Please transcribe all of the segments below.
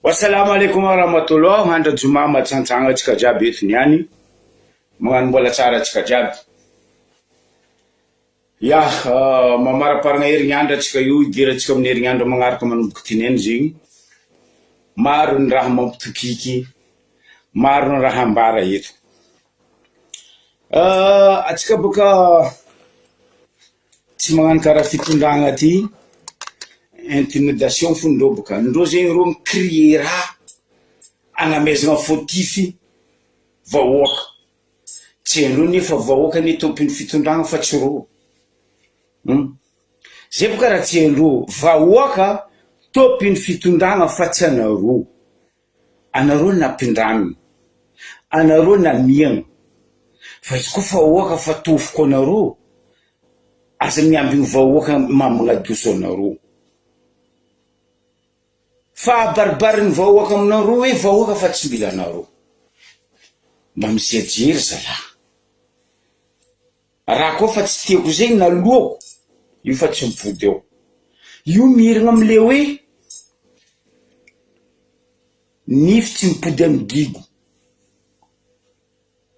Wassalamu alaikum warahmatullah. Handra juma matsantsanga tsika jiaby eto niany. Magnano mbola tsara tsika jiaby. Ya, mamaraparagna herignandro atsika io, idiratsika amin'ny herignandro magnaraka manomboky tineny zegny. Maro ny raha mampitokiky, maro ny raha ambara eto. Atsika boka tsy magnano karaha fitondragna ty, intimidation fondreo boka. Ndreo zegny reo micrie raha agnamezana fautify vahoaka. Tsy andreo nefa vahoaka ny tompin'ny fitondragna fa tsy reo. Zay boka raha tsy andreo vahoaka tompin'ny fitondragna fa tsy anareo. Anareo nampindramina, anareo namiagna. Fa izy koa vahoaka fa tofoko anareo, aza miambigny vahoaka mamagnadoso anareo. Fa baribarin'ny vahoaka aminareo hoe vahoaka fa tsy mila anareo. Mba mijery zalahy. Raha koa fa tsy tiako zegny na lohako, io fa tsy mipody eo. Io miragna amile hoe nify tsy mipody amin'ny gigo.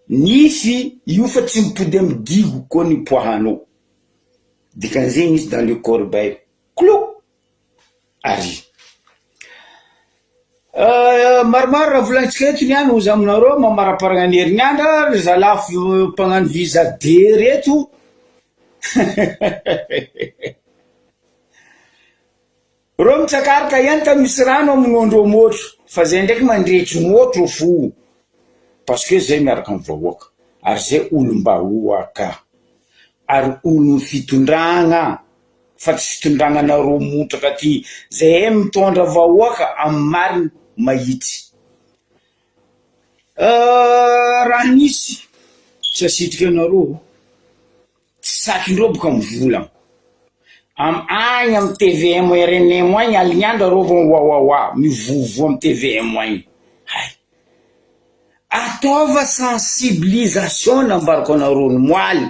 Nify io fa tsy mipody amin'ny gigo koa ny poahanao. Dikan'izegny izy dans le corbeil. Clou! Ary. Maromaro raha volagnintsika eto niany ozy aminareo mamaraparagna ny herignandra, ry zalahy mpagnano visa D reto. Reo mitsakaraka enta misy rano amin'ondreo motro, fa zay ndraiky mandrehitry motro fo. Parce que zay miaraka amin'ny vahoaka. Ary zay olom-bahoaka. Ary olo fitondragna, fa tsy fitondragna nareo motraka ty. Zay mitondra vahoaka amin'ny mariny mahitsy. Raha nisy, tsy asitrika anareo, tsy sakindreo boka mivolagna. Agny amin'ny TVM RNM agny alignandra reo vao mivovo amin'ny TVM agny. Ataova sensibilisation nambarako anareo ny moaly.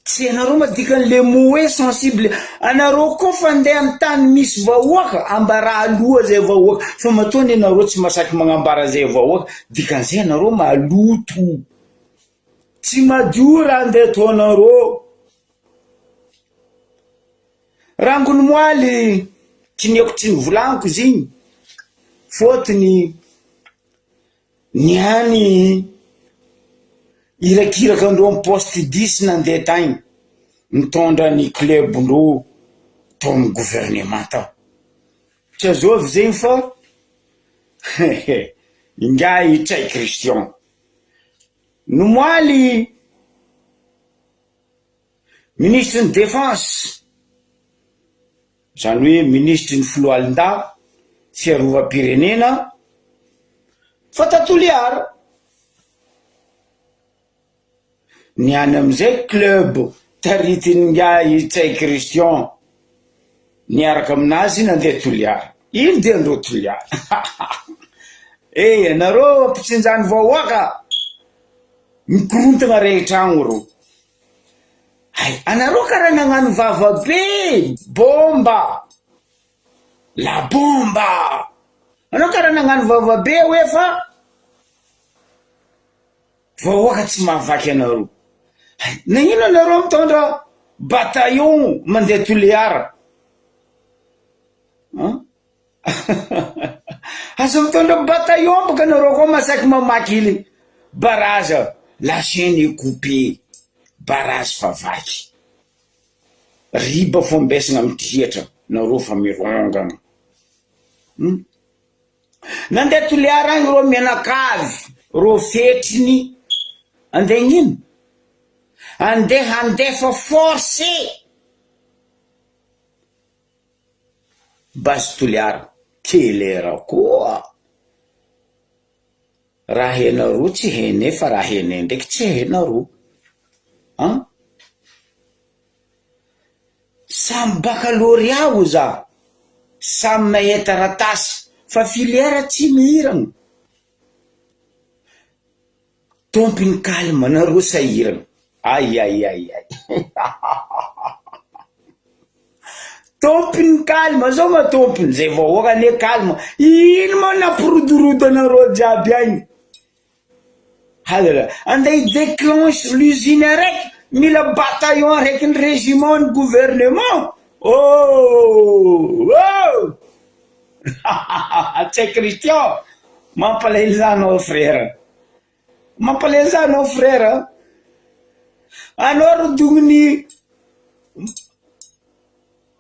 Tsy anareo madikan'le mot hoe sensible. Anareo koa fa ndeha amin'ny tany misy vahoaka, ambara aloha zay vahoaka. Fa matoa ny anareo tsy masaky magnambara zay vahoaka, dikan'izay anareo maloto. Tsy madio raha ndeha ataonareo. Rangony moaly, tiniako tsy nivolagniko zigny. Fotony niany irakiraka andreo amin'ny poste 10 nandeha tagny, mitondra ny club ndreo tao amin'ny gouvernement tao. Tsy azovy zegny fa ingay Tsay Christian. No moaly ministre ny défense, zany hoe ministre ny filohalin-da, fiarovam-pirenena, fa Toliara. Niany amizay club taritiny ngay Tsay Christian, niaraka aminazy nandeha Toliara. Ino dia andreo Toliara? Anareo ampitsinjany vahoaka, mikorontagna rehetragno reo. Anareo karaha nagnano vavabe, bomba. La bomba! Anao karaha nagnano vavabe hoe fa vahoaka tsy mahavaky anareo. Nagnino anareo mitondra bataillon mandeha Toliara? Aza mitondra bataillon boka anareo koa masaky mamaky baraza. La chaîne est coupée. Barazy fa vaky. Riba fo ambesagna mitihatra, nareo fa mirongana. Nandeha Toliara agny reo mianakavy, reo fetriny, andeha gn'ino? Andefa forcé. Base Toliara, kelera koa. Raha henareo tsy hene, fa raha hene ndraiky tsy henareo. Samy baccalauréat ho za, samy mahay taratasy, fa filière tsy mihiragna. Tompiny kalma, nareo sahiragna. Ay. tompony calme zao matompony zay vahoaka ne calme ino moa napirodorodo anareo jiaby agny hadra andeha déclenche l'usine araiky mila bataillon araiky ny régiment ny gouvernement oh tsay Christian mampalahelo zanao frère mampalahelo zanao frère anao rodogny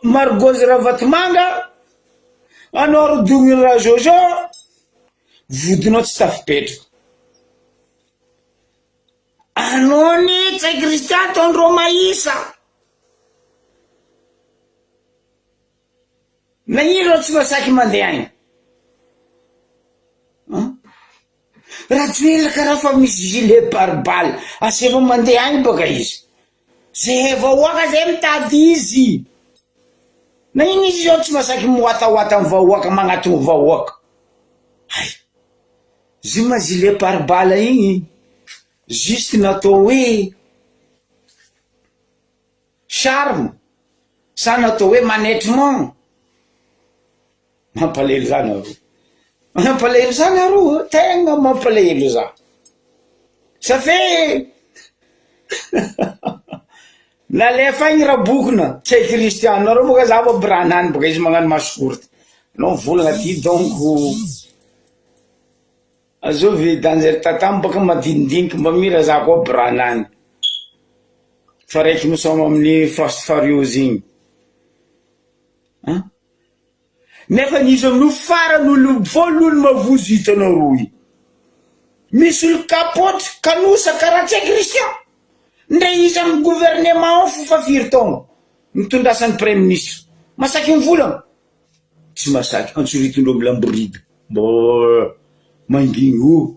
Margozy Ravatomanga anao rodogny raha Jojo vodinao tsy tafipetraka anao ny tsay Christian tondro maisa na ino tsy masaky mandeha agny raha tsy hoe karaha fa misy gilet pare-balle asefa mandeha agny baka izy zay vahoaka zay mitady izy na ino izy zao tsy masaky mihoatahoata amin'ny vahoaka magnatony vahoaka ay zy ma gilet pare-balle igny juste natao hoe charme sa natao hoe management mampalahelo zany arô mampalahelo zany arô tegna mampalahelo za ça fait nalefa igny raha bokona tsay Christian nareo moka za fa branany boka izy magnano masokorty anao volagna ty donc azovy danzer tatamy baka madinidiniky mba mira za koa branany fa raiky misoma amin'ny Fast Furious igny nefa nizy amin'io faran'olo voalohany mavozo hitanao io misy olo kapotra kanosa karaha tsay Christian ndre izy amin'ny gouvernement fofa firy taogno mitondrasan'ny premier ministre masaky mivolagna tsy masaky antsoritondreo milamborida mbo mangigny o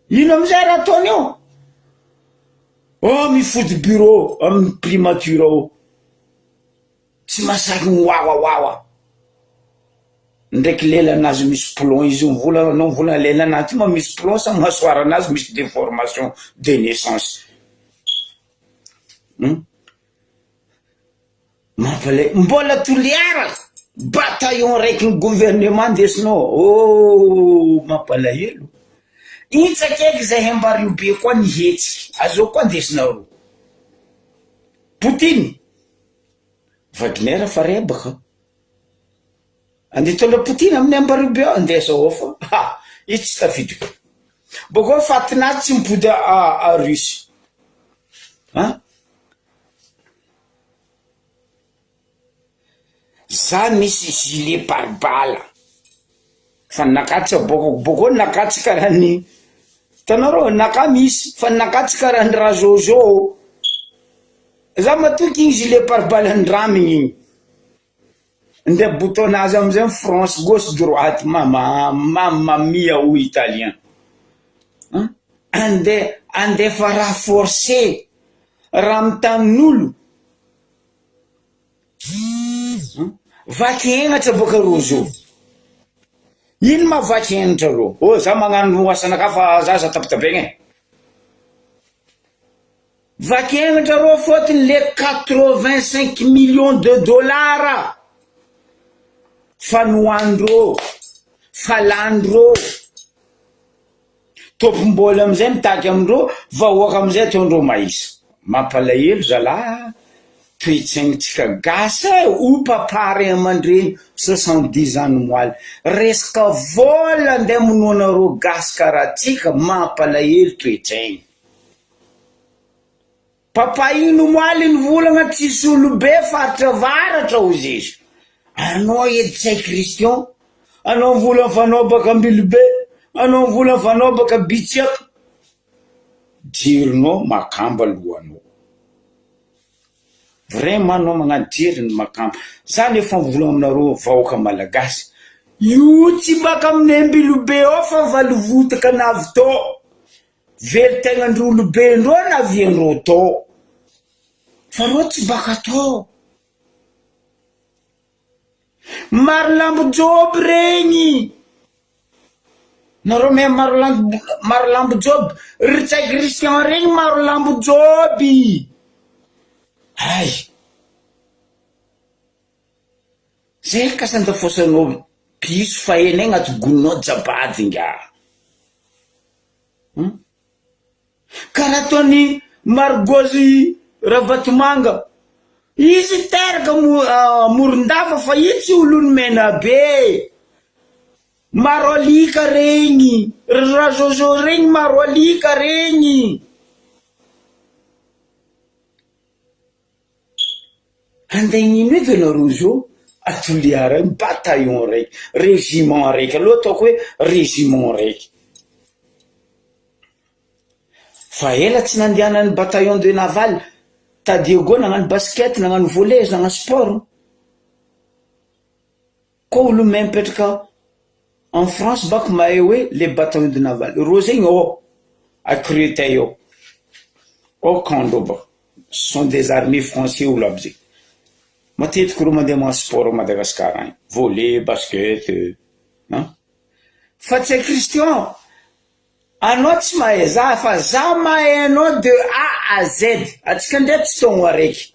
ino amizay raha ataony io mifody bureau amin'ny primature ao tsy masaky miwawawawa ndraiky lelanazy misy plomb izy mivolagna anao mivolagna lelanazy ty ma misy plomb sa masoaranazy misy déformation de naissance mampalay mbola toliara bataillon raiky ny gouvernement ndesinao mampalahelo itsakaiky zay hembario be koa nihetsiky azao koa ndesinao Poutine Wagner fare baka ande tondra Poutine amin'ny ambario be andesa ao fa izy tsy tafidika boko fatinazy tsy mipody a Russie za misy gilet pare-balle fa nakatsy boko nakatsy karaha ny tanareo naka misy fa nakatsy karaha ny raha Jojo za matoky igny gilet pare-balle andramigny igny nde boutonnazy amizay France gauche droite mamma mia ou italien andefa raha forcé raha mitanin'olo vaky henatra boka rozo ino ma vaky henatra ro za magnano asanaka fa za tapitapegny vaky henatra ro fotony le 85 millions de dollars fanoandro falandro tompom-bola amizay mitaky amindreo vahoaka amizay ataondreo maisa mampalahelo zalahy toetsainitsika gasa o papary amandreny 70 ans moaly resaka vola ndeha monoanareo gasy karaha tsika mampalahelo toetsaigny papa ino moaly ny volagna tsisy olobe faritra varatra ozy izy anao edy tsay Christian anao volagna fanao baka ambilobe anao volagna fanao baka bitsiaka jirinao makamba lohanao vraiment anao magnano jiriny makamba zany efa mivolagna aminareo vahoaka malagasy io tsy baka amin'ny ambilobe ao fa valovotaka navy tao velo tegnandro olobe ndro naviandreo tao fa reo tsy baka tao maro lambo joby regny nareo me maro lambo joby ry tsay Christian regny maro lambo joby ay zay ka sandafosanao piso faena agnaty goninao jabady nga. Karaha ataony Margozy Ravatomanga, izy teraka Morondava fa io tsy olony mena be. Maro alika regny, Razozo regny maro alika regny. Andegnino edy anareo zao atoliara bataillon raiky, régiment raiky, aloha ataoko hoe régiment raiky. Fa ela tsy nandehanany bataillon de naval, Tadiego nagnano basket, nagnano volley, nagnano sport. Ko olo mipetraka en France bako mahay hoe le bataillon de naval, ro zegny accruté au camp bako. Ce sont des armées français olo aby zegny. Matetiky ro mandeha magnano sport Madagasikara agny, volley, basket, fa tsy Christian, anao tsy mahay za, fa za mahay anao de A à Z. Atsika ndray tsy taogno araiky.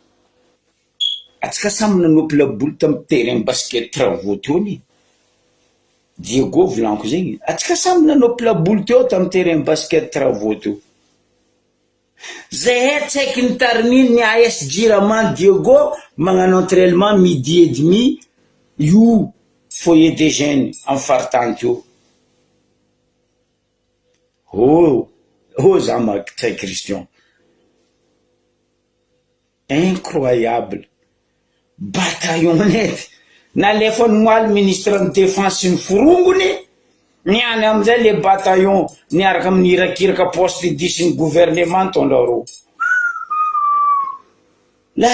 Atsika samy nanompo laboly tamin'ny terrain basket travaux teo ni. Diego volaniko zegny. Atsika samy nanompo laboly teo tamin'ny terrain basket travaux teo. Zay tsy haiko ny tarininy ny AS Djiramane Diego magnano entraînement midi et demi io foyer des jeunes amin'ny faritany teo. Za mankitsay Christian. Incroyable. Bataillon nety. Nalefa noaly ministre ny défense ny forongony, niany amizay le bataillon niaraka amin'ny irakiraka poste 10 ny gouvernement tondraro. La.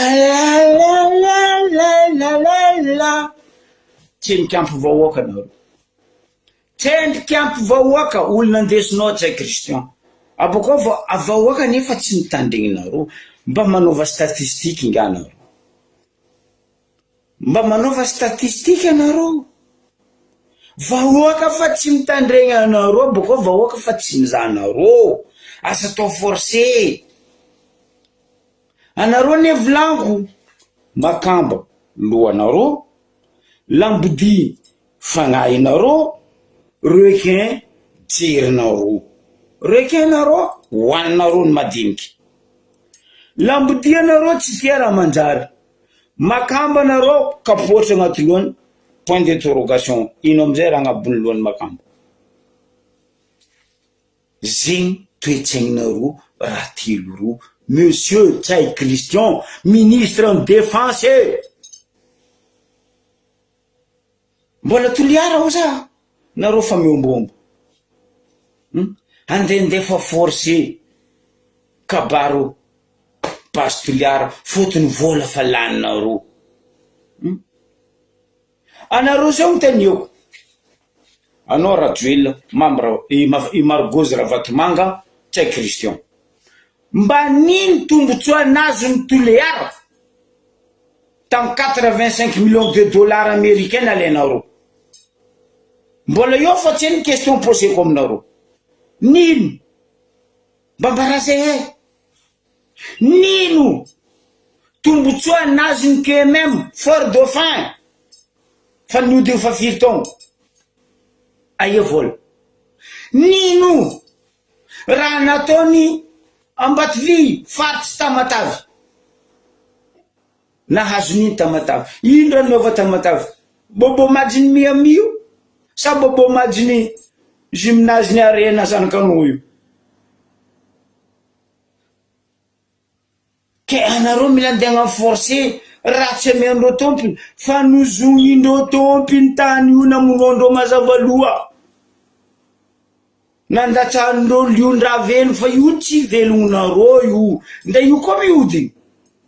Tsendrikampo vahoaka nareo. Tsendrikampo vahoaka olo nandesinao tsay Christian. Abako vahoaka nefa tsy mitandregninareo. Mba manova statistique nga nareo. Mba manova statistique anareo. Vahoaka fa tsy mitandregny anareo, boko vahoaka fa tsy mizanareo. Asa atao forcé. Anareo ne volanko Makamba lohanareo, Lambodi fagnahinareo, requin jerinareo. Requin nareo hoaninareo ny madiniky. Lambodi anareo tsy tia raha manjary. Makamba nareo kapotra agnaty lohany, point d'interrogation. Ino amizay raha agnabony lohany Makamba. Zegny toetsaigninareo raha telo roa. Monsieur Tsay Christian, ministre en défense. Mbola toliara ho za nareo fa miombombo. Andendefa forcé kabaro basy toliara fotony vola fa laninareo. Anareo zao mitanioko. Anao Rajoelina, i Margozy Ravatomanga, Tsay Christian. Mba nino tombotsoa nazo ny toliara tam 85 millions de dollars américains alainareo. Mbola io fa tsy ny question poseko aminareo. Nino? Bambaraze nino tombotsoa nazo ny KMM Fort Dauphin fa niody fa 4 taogno aia vola. Nino raha nataony Ambatovy faritsy Tamatavy nahazo nino Tamatavy. Ino raha niova Tamatavy? Bobo majiny miamio sa bobo majiny gymnase ny arena Zanakano io? Ke anareo mila andeha forcé raha tsy amiandreo tompony fa nozonindreo tompiny tany io namonondreo mazavaloha. Nandatsandreo lion-draha velo fa io tsy velonareo io. Nda io koa miody.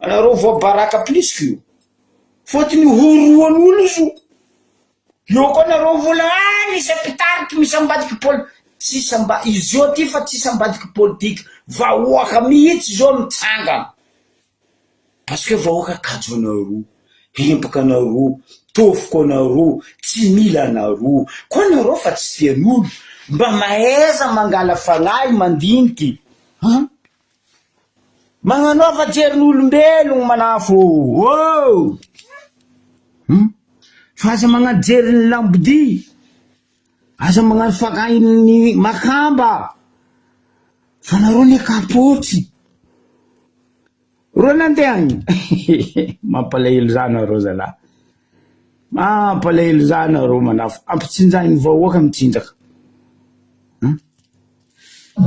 Anareo vao baraka plisky io. Fotony horoan'olo izo. Io koa nareo vola nisy pitariky misy ambadiky tsy izy io ty fa tsy ambadiky politique. Vahoaka mihitsy zao mitsanga. Parce que vahoaka kajo anareo, empaka anareo, tofoko anareo, tsy mila anareo. Koa anareo fa tsy tian'olo. Mba maheza mangala fagnahy mandiniky. Magnanova jerin'olombelogno manafo. fa aza magnajery ny lambody, aza magnano fakainy makamba, fa nareo ny kapotsy ro nandeha agny. Mampalahelo zany nareo zalahy, mampalahelo zany nareo manafo, ampitsinjahiny vahoaka mitsinjaka.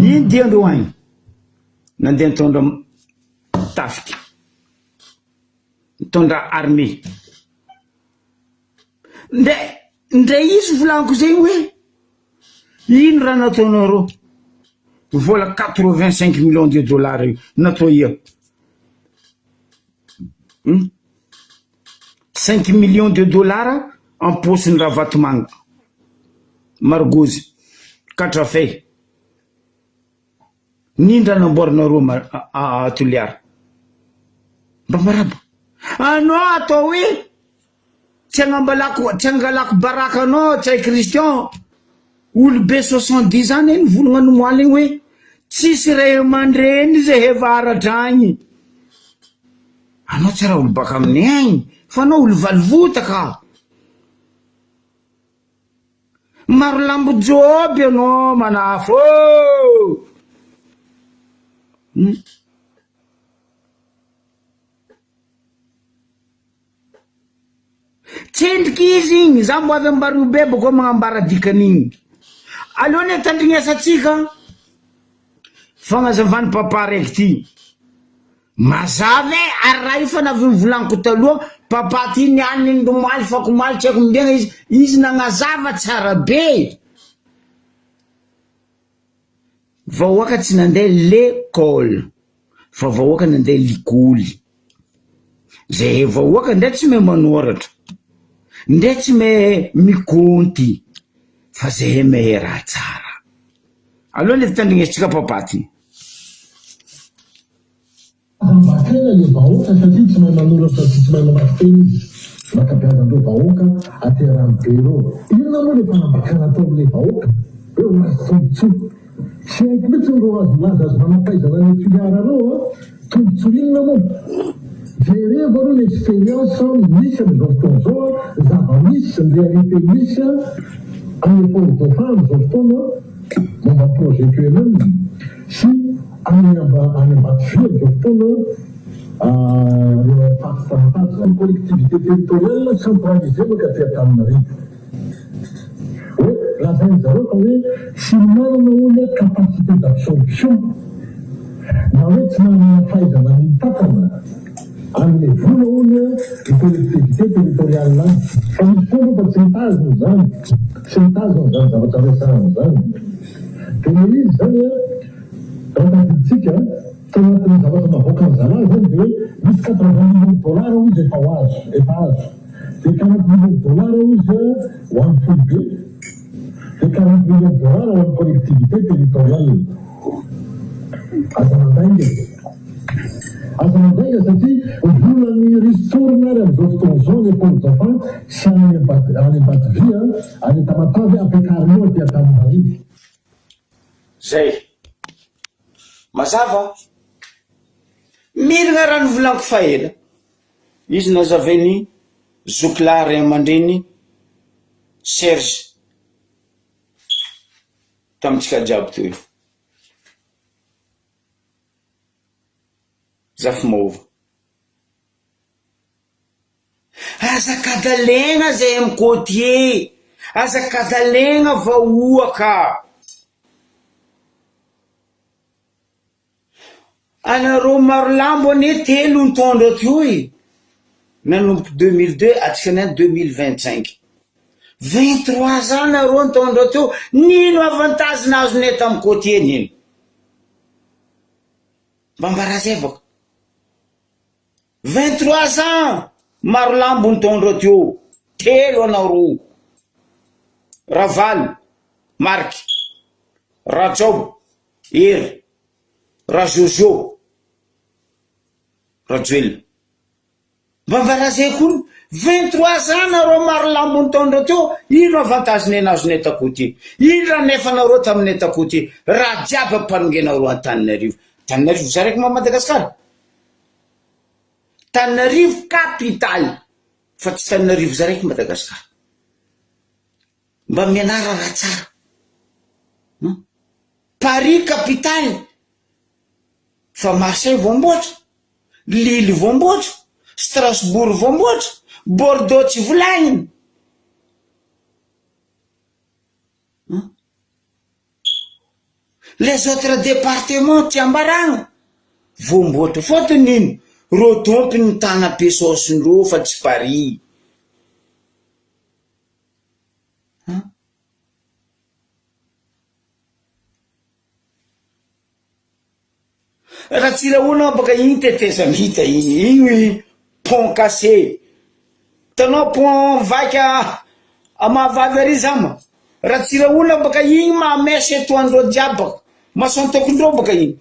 Ino dia andreo agny nandeha nitondra tafiky, nitondra armée. Ndray izy volaniko zay hoe ino raha nataonareo? Vola 85 millions de dollars natao ia. 5 millions de dollars en posiny raha vatomanga margozy 4 feuilles. Nindra namboarinareo Toliara? Mba maraba anao atao hoe tsy angalako baraka anao, tsy hay Christian, olobe 70 ans eny volagna nomoaly iny hoe tsisy ray aman-dreny zay hevaradragny. Anao tsy raha olo baka amin'ny agny, fa anao olo valivotaka. Maro lambo joby anao manafo. Tsendriky izy igny, za mbo avy ambary be bako magnambara dikan'igny. Aleony tandrignesatsika fagnazavany papa raiky ty. Mazava ary raha io fa navy volaniko taloha, papa ty niany ndomaly fakomaly tsy haiko mindegna izy nagnazava tsara be. Vahoaka tsy nandeha l'école, fa vahoaka nandeha likoly. Zay vahoaka ndray tsy me manoratra, ndray tsy me mikonty, fa zay me raha tsara. Aloha le tandrignesitsika papa ty. Bakena le vahoaka satria tsy mahay manoratra, tsy mahay mamaky teny izy. Makapiazandreo vahoaka aterany bero. Inona moa le fanambakana atao am'le vahoaka? Hoe ho azy tombotsoa. Tsy haiko mihitsy reo azo laza azo manampaizana ny Toliara reo tombotsoa inona moa? Jereva reo l'expérience misy am'izao fotoana zao, zava-misy ny réalité misy amin'ny Pôle Dauphin am'izao fotoana momba projet QLM sy any Ambatovia am'izao fotoana fahafatana collectivité territoriale centralisée moa ka ty Antananarivo. Hoe lazainy zareo fa hoe tsy manana hoe capacité d'absorption na hoe tsy manana fahaizana mitapana amile vola ona ny collectivité territoriale any. Fa misy fomba fa tsy mitazona zany, tsy mitazona zany zavatra resahana zany. De le izy zany raha tadiditsika tanatin'ny zavatra mavoaka ny zalahy zany de hoe misy 80 millions dollars izy efa ho azo, de 40 millions dollars izy ho an'ny folibe, de 40 millions dollars ho an'ny collectivité territoriale. Aza mandainga satria volany risorina ary am'izao fotoana zao ny Pôle Dauphin sy any Ambatovia any Tamatavy ampiakarinao ty Antananarivo. Zay mazava miragna raha novolaniko faela, izy nazavainy Zokla ray aman-dreny Serge tamitsika jiaby toy. Zafy maova azakadalegna zay amy côtier, azakadalegna vahoaka. Anareo maro lambo ane telo nitondra tioy nanomboky 2002 atsika ny 2025. 23 ans nareo nitondra teo, nino avantage nazo ne tamy côtier nino? Mbambara zay bako 23 ans maro lambo nitondra teo, telo anareo: Ravaly, Marky, Rajob, Ery, Rajojo, Rajoel. Mbambara zay koa 23 ans nareo maro lambo nitondra teo, ino avantage ne nazo ne takoty? Ino raha nefa nareo tamin'ny takoty? Raha jiaby ampanongenareo Antananarivo. Antananarivo za raiky Madagasikara, Antananarivo capitale. fa tsy Tananarivo zaraiky Madagasikara. Mba mianara raha tsara. Paris capitale, fa Marseille voamboatra, Lille voamboatra, Strasbourg voamboatra, Bordeaux tsy volagniny. Les autres départements tsy ambaragna voamboatra, fotony ino ro tompony tana pesosindreo fa tsy Paris. Ratsiraona baka igny teteza mita igny pont cassé. Tanao pont vaika amavavy ary zama. Ratsiraona baka igny mamesa etoandreo jiaby baka. Masantokondreo baka igny.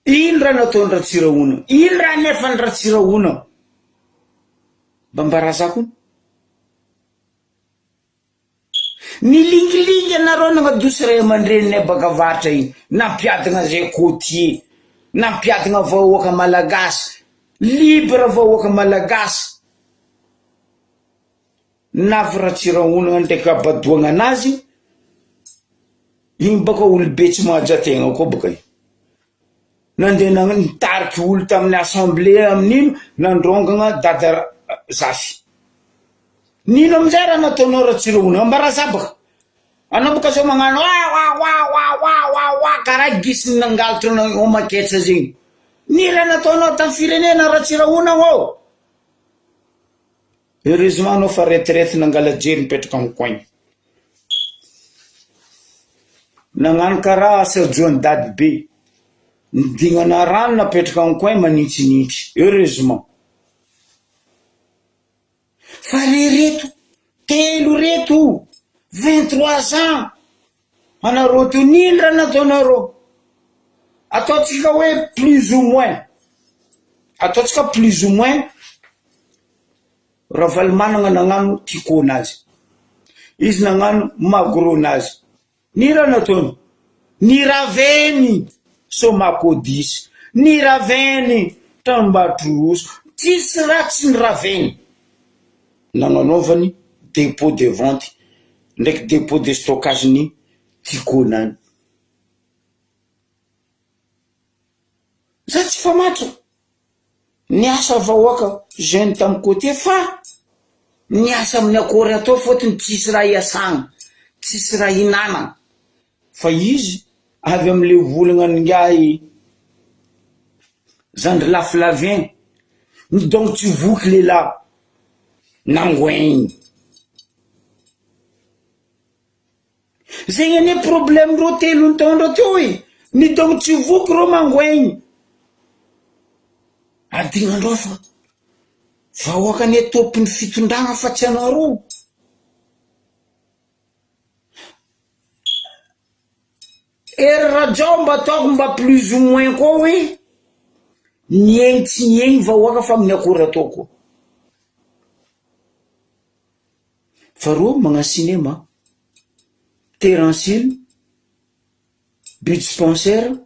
Ino raha nataony Ratsiraona? Ino raha nefany Ratsiraona? Bambarazako. Nilingilingy anareo nagnadosy ray aman-dreniny baka varatra igny, nampiadana zay côtier, nampiadana vahoaka malagasy, libre vahoaka malagasy. Navy Ratsiraona ndraiky abadoagna anazy, igny baka olobe tsy mahajategna koa baka igny. Nandeha nitariky olo tamin'ny assemblée amin'ino, nandrongagna dada Zafy. Nino amizay raha nataonao Ratsiraona? Ambarazabaka. Anao baka zao magnano karaha gisiny nangalatra na omaketsa zegny. Ni raha nataonao tamin'ny firenena Ratsiraona ao. Heureusement anao fa retraite nangala jery mipetraka amin'ny coin. Nagnano karaha asa John Dady be. Nidignana rano napetraka amin'ny coin manintsinintsy. Heureusement. Fa reto, telo reto, 23 ans, anareo to nino raha nataonareo? Ataotsika hoe plus ou moins. Ataotsika plus ou moins. Ravalomanana nagnano Tico nazy. Izy nagnano Magro nazy. Ni raha nataony? Niraveny Somakodisy. Niraveny Tambatroso. Tsisy raha tsy niraveny. Nagnanaovany dépôt de vente ndraiky dépôt de stockage ny Tico nany. Za tsy famatra. Niasa vahoaka jeune tamin'ny côté fa niasa amin'ny akory atao fotony tsisy raha iasagna, tsisy raha hinana. Fa izy avy amile volagna ngahy Zandry Laflavien, donc tu voky lehilahy nangoigny. Zegny ane problème ro telo ny taondro teo e. Ni donc tsy voky ro mangoigny. Adignandreo fa vahoaka ane tompony fitondragna fa tsy anareo. Ery rajao mba ataoko mba plus ou moins koa hoe niegny tsy niegny vahoaka fa amin'ny akory ataoko. Faharoa magnano cinéma, Terence But Spencer,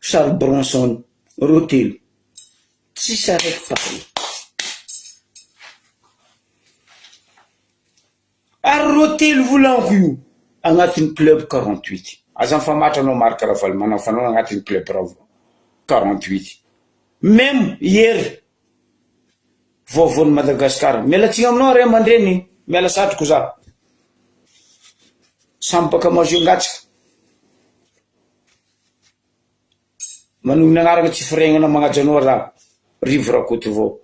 Charles Bronson, Rotelo. Tsisy araiky pare. Ary Rotelo volaniko io agnatin'ny club 48. Aza mifamatra anao Marc Ravalomanana fa anao agnatin'ny club 48. Même hier vaovaon'ny Madagasikara. Mialatsiny aminao ray aman-dreny, miala satroko za. Samy baka mazo angatsika. Manogny agnarana tsy firegnana magnajanoa za. Rivo Rakoto vao.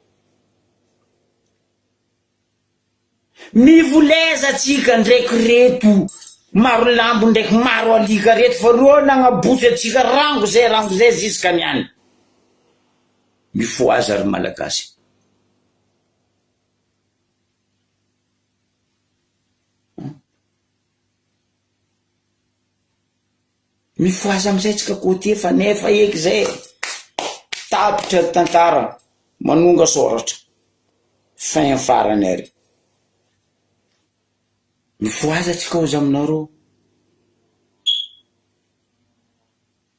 Mivoleza tsika ndraiky reto. Maro lambo ndraiky maro alika reto. Fa roa nagnabotsy atsika rango zay ziska niany. Mifoaza ary malagasy. Mifoaza amizay tsika côté fa nefa eky zay. Tapitra tantara. Manonga soratra. Fin farany ary. Mifoaza tsika ozy aminareo.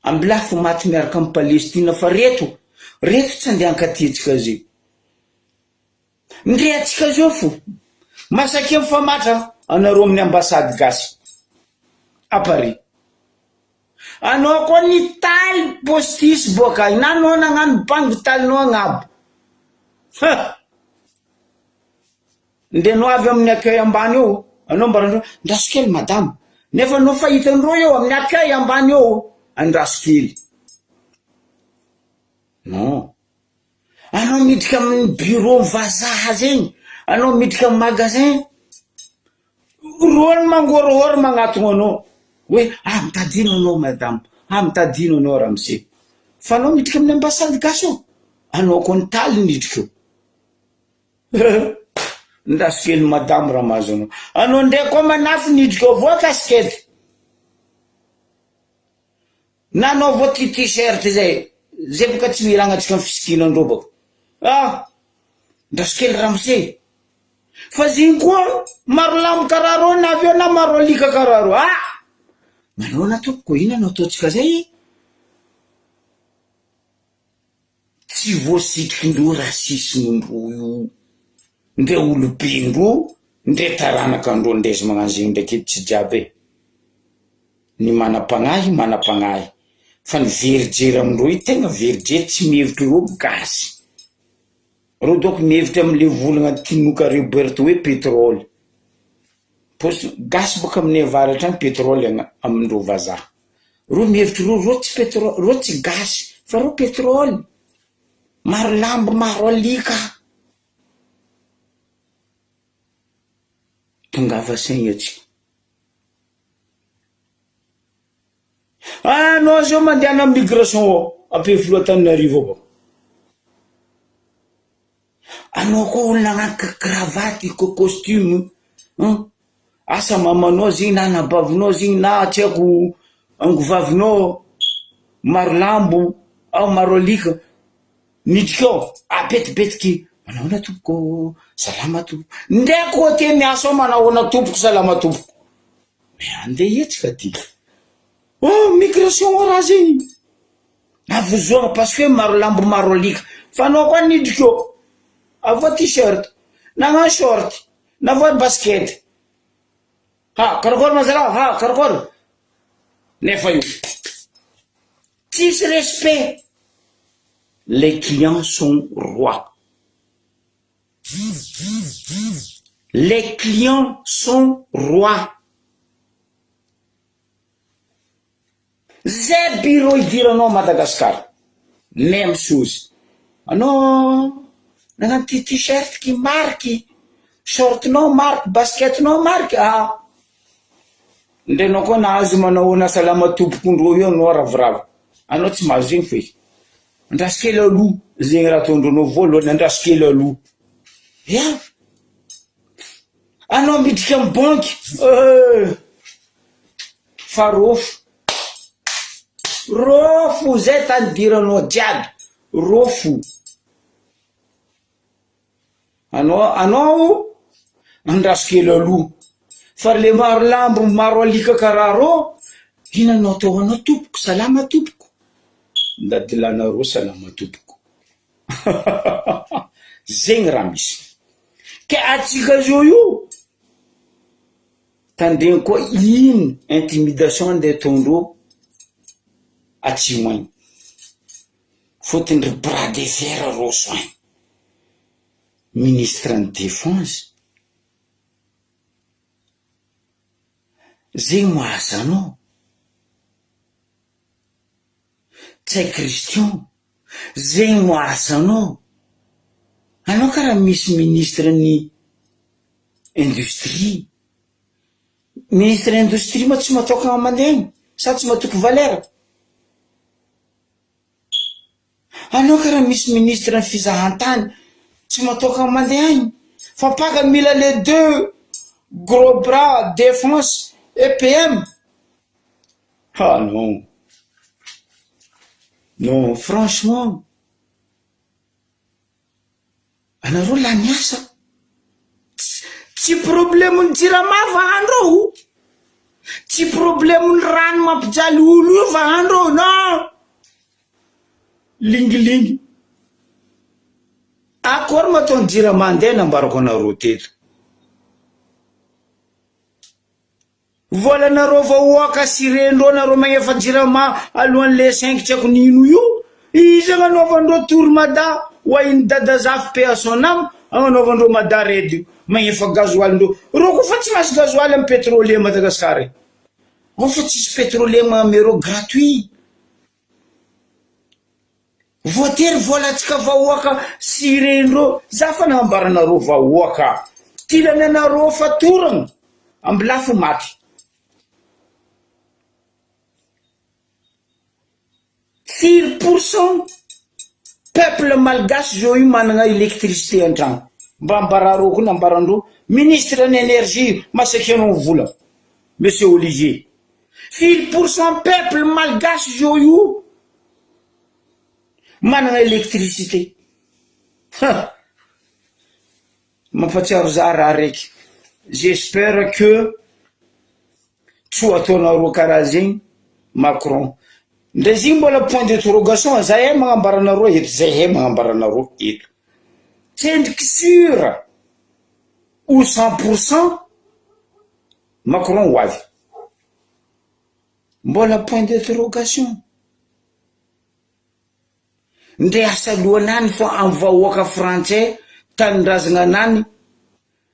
Ambilafo maty miaraka amin'ny Palestina fa reto. reto tsy andeha ankatitsika zio ndreatsika zio fo masaky mifamatra anareo amin'ny ambasady gasy à Paris. Anao koa ny taly postisy boka nanao nagnano bango talinao agnabo ndenao avy amin'ny accueil ambany eo anao mbarandreo ndrasokely madame nefa anao fahitandreo eo amin'ny accueil ambany eo andrasokely non anao miditra amin'ny bureau vazaha zegny anao miditra amin'ny magasin rôny mangorohoro magnatogno anao hoe mitadino anao madame mitadino anao ramose fa anao miditra amin'ny ambasady gasy eo anao koa ny taly niditra eo ndrasokely madame ramazo anao ndray koa manafy niditra eo voa kaskety na anao voa ty t-shirt zay boka tsy miragnatsika amin'ny fisikinandreo bako ndrasokely ramose fa ziny koa maro lamo kararo na avy eo na maro alika kararo manao na tompoko ina anao ataotsika zay tsy voasitrikindro rasisindro io ndre olobindro ndre taranakandro ndesy magnano ziny ndraiky tsy jiaby ny manapagnahy fa ny verijery amindreo i tegna verijery tsy mihevitry ro gasy ro doko mihevitry amle volagna tinoka Roberto hoe pétrole gasy boka amin'ny avaratra any pétrole amindreo vazaha ro mihevitry ro tsy pétrole ro tsy gasy fa ro pétrole maro lambo maro alika tongava saigny atsika anao zao mandeha na migration ampefolo Antananarivo avao anao koa olona agnanika cravaty ko costume asa mamanao zigny na nabavinao zigny na tsy haiko angovavinao maro lambo maro alika miditra ao apetipetiky manao na tompoko salama tompoko ndraiky koa te miasa ao manao na tompoko salama tompoko andeha etsika ty migration raha zegny avozoagna parce que maro lambo maro alika fa anao koa niditra eo avoa t-shirt nagnano short na voa basket karakôry mazala karakôry nefa io tsisy respect. Les clients sont rois. Les clients sont rois. Zay bureau idiranao Madagascar. Même chose. Anao nagnano t-shirt qui marque, shortnao marque, basketnao marque. Ndrenao koa nahazo manao na salama tompokondreo io anao ravoravo. Anao tsy mahazo zegny fe. Andrasokely aloha zegny raha ataondronao voalohany andrasokely aloha anao midika amin'ny banky fa rofo zay tanidiranao jiaby rofo anao andrasokely aloha fa le maro lambo maro alika karaha rô ina anao atao anao tompoko salama tompoko ndadilanareo salama tompoko zegny raha misy ke atsika zao io tandregny koa ino intimidation andeha ataondreo atsimo agny fotony ry bras de fer roso agny ministre ny défense zegny mahaza anao tsay Christian zegny mahaza anao karaha misy ministre ny industrie ministre industrie ma tsy matoka mandeha sa tsy matoko valera karaha misy ministre ny fizahantany tsy matoka mandeha agny fa paka mila les deux gros bras défense et PM non franchement anareo la miasa tsy problemeny jirama vahandreo tsy problemeny rano mampijaly olo io vahandreo non lingilingy akory mataony jirama andeha nambarako anareo teto. Volanareo vahoaka sirendreo nareo magnefa jirama alohan'le 5 tsy haiko nino io. Izy agnanovandreo tormada hoainy dadazafy pe asonam agnanovandreo madaredio magnefa gazoalindreo. Reo koa fa tsy masy gazoaly amy pétrolier Madagasikara. Reo fa tsisy pétrolier mamereo gratuit. Voatery volatsika vahoaka sirendreo. Za fa nahambaranareo vahoaka. Tilany anareo fa toragna amby lafo maty. 4% peuple malgasy zao io manana électricité an-tragno. Mba ambarareo koa nambarandreo ministre n'énergie masakianao vola monsieur Olivier. 4% peuple malgasy zao io manana électricité. Mampatsiaro za raha raiky. J'espère que tsy ho ataonareo karaha zegny Macron. Ndre zigny mbola point d'interrogation. Zahay magnambaranareo eto, zahay magnambaranareo eto. Tsendriky sûr ou 100% Macron ho avy. Mbola point d'interrogation. Ndre asalohanany fa amy vahoaka français tanindrazana anany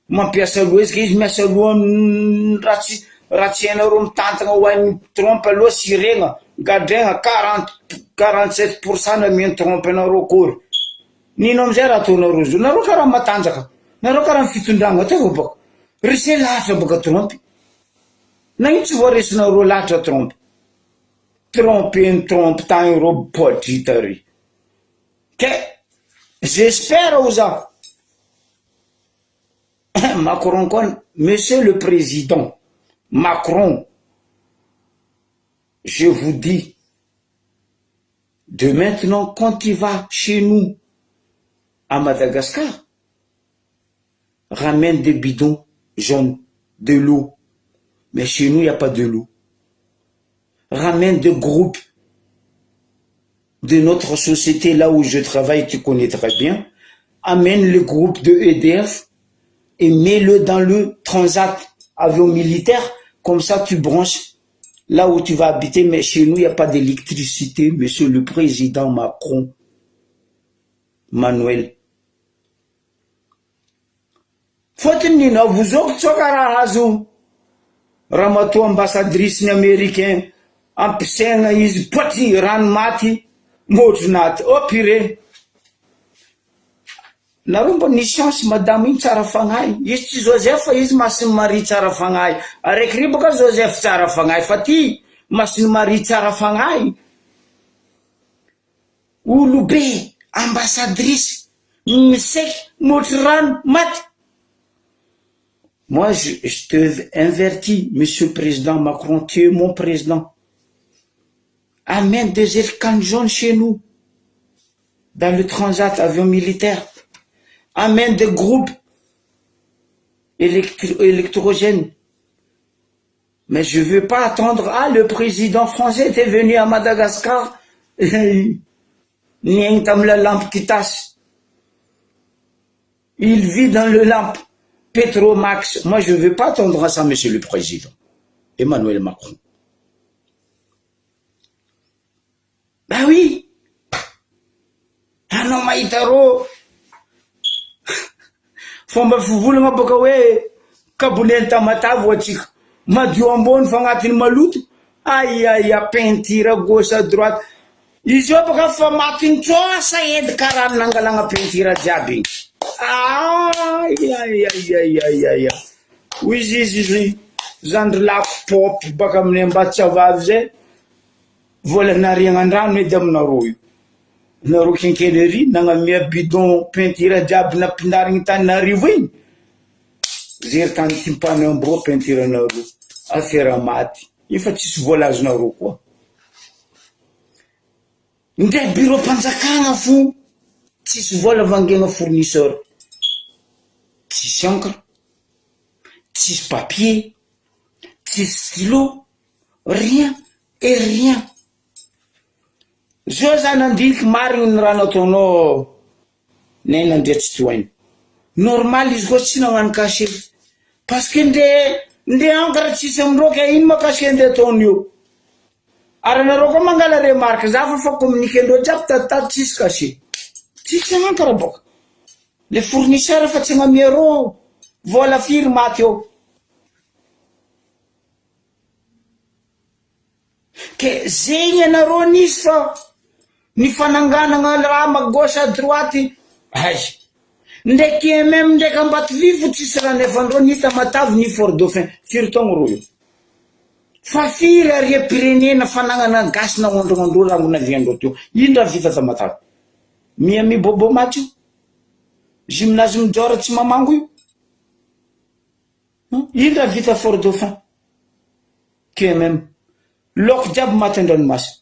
mampiasa loha izy. Izy miasa loha raha tsy hainareo mitantagna hoan'ny trompe aloha siregna gadregna 47% na mihany trompe anareo kory. Nino amizay raha ataonareo zo? Nareo karaha matanjaka, nareo karaha ny fitondragna teo baka. Rese lahatra baka trompe. Na ino tsy voaresinareo lahatra trompe. Trompe tagny reo podrita ry. Que j'espère aux gens Macron, monsieur le président Macron, je vous dis, de maintenant, quand il va chez nous, à Madagascar, ramène des bidons jaunes, de l'eau. Mais chez nous, il n'y a pas de l'eau. Ramène des groupes de notre société, là où je travaille, tu connais très bien. Amène le groupe de EDF et mets-le dans le transat avion militaire. Comme ça, tu branches là où tu vas habiter. Mais chez nous, il n'y a pas d'électricité, monsieur le président Macron. Manuel. Faut-il vous autres, Ramato ambassadrice américain, ampisaigna izy poty rano maty, motro naty. Oh pire. Nareo mba ni chance madame iny tsara fagnahy. Izy tsy Joseph fa izy Masiny Marie tsara fagnahy. Araiky ry baka Joseph tsara fagnahy fa ty Masiny Marie tsara fagnahy. Olo be ambassadrice miseky motro rano maty. Moi, je te invertis, monsieur le président Macron, tu es mon président. Amène des électrons jaunes chez nous, dans le transat avion militaire. Amène des groupes électrogènes. Mais je ne veux pas attendre. Ah, le président français était venu à Madagascar. Il la lampe qui tasse. Il vit dans le lampe. Petromax. Moi, je ne veux pas attendre à ça, monsieur le président. Emmanuel Macron. Ben oui. Ah non, Maïtaro. Fomba fivolagna baka hoe kaboneny tamatavy atsika. Madio ambony fa agnatiny maloto. Aïe, peinture gauche à droite. Izy io baka fa matiny tsoasa edy karaha nangalagna peinture jiaby. Aïe. Oui, izy zandry lako pop baka amin'ny Ambatsavavy zay. Volanariagna andrano edy aminareo io. Nareo kenkenery nagnamia bidon peinture jiaby napindarigny Tananarivo igny. Zery tany timpany ambro peinture nareo. Affaire maty. Io fa tsisy vola azonareo koa. Ndray bureau mpanjakagna fo. Tsisy vola vangena fournisseur. Tsisy encre, tsisy papier, tsisy stylo, rien et rien. Zao zany andiky marigny ny raha nataonao nena ndretsy toainy normal izy koa tsy nagnano caché parce que nde ankara tsisy amindreo ka ino ma caché nde ataon'io ary anareo koa mangala remarque za fa communiqué ndreo jiaby tatady tsisy caché tsisy ankara boka le fournisseur fa tsy agnamiareo vola firy maty eo ke zegny anareo nisy fa ny fananganana raha ma gauche à droite ay ndraiky même ndraiky ambato vivo tsisy raha nefandreo nita matavy ny Fort Dauphin firy taogno ro io fa firy aria pirenena fananana gasy na ondrondro raha ngona viandreo teo ino raha vita ta matavy miami bobo match gymnase mijora tsy mamango io ino raha vita Fort Dauphin que même loko jiaby maty andranomasina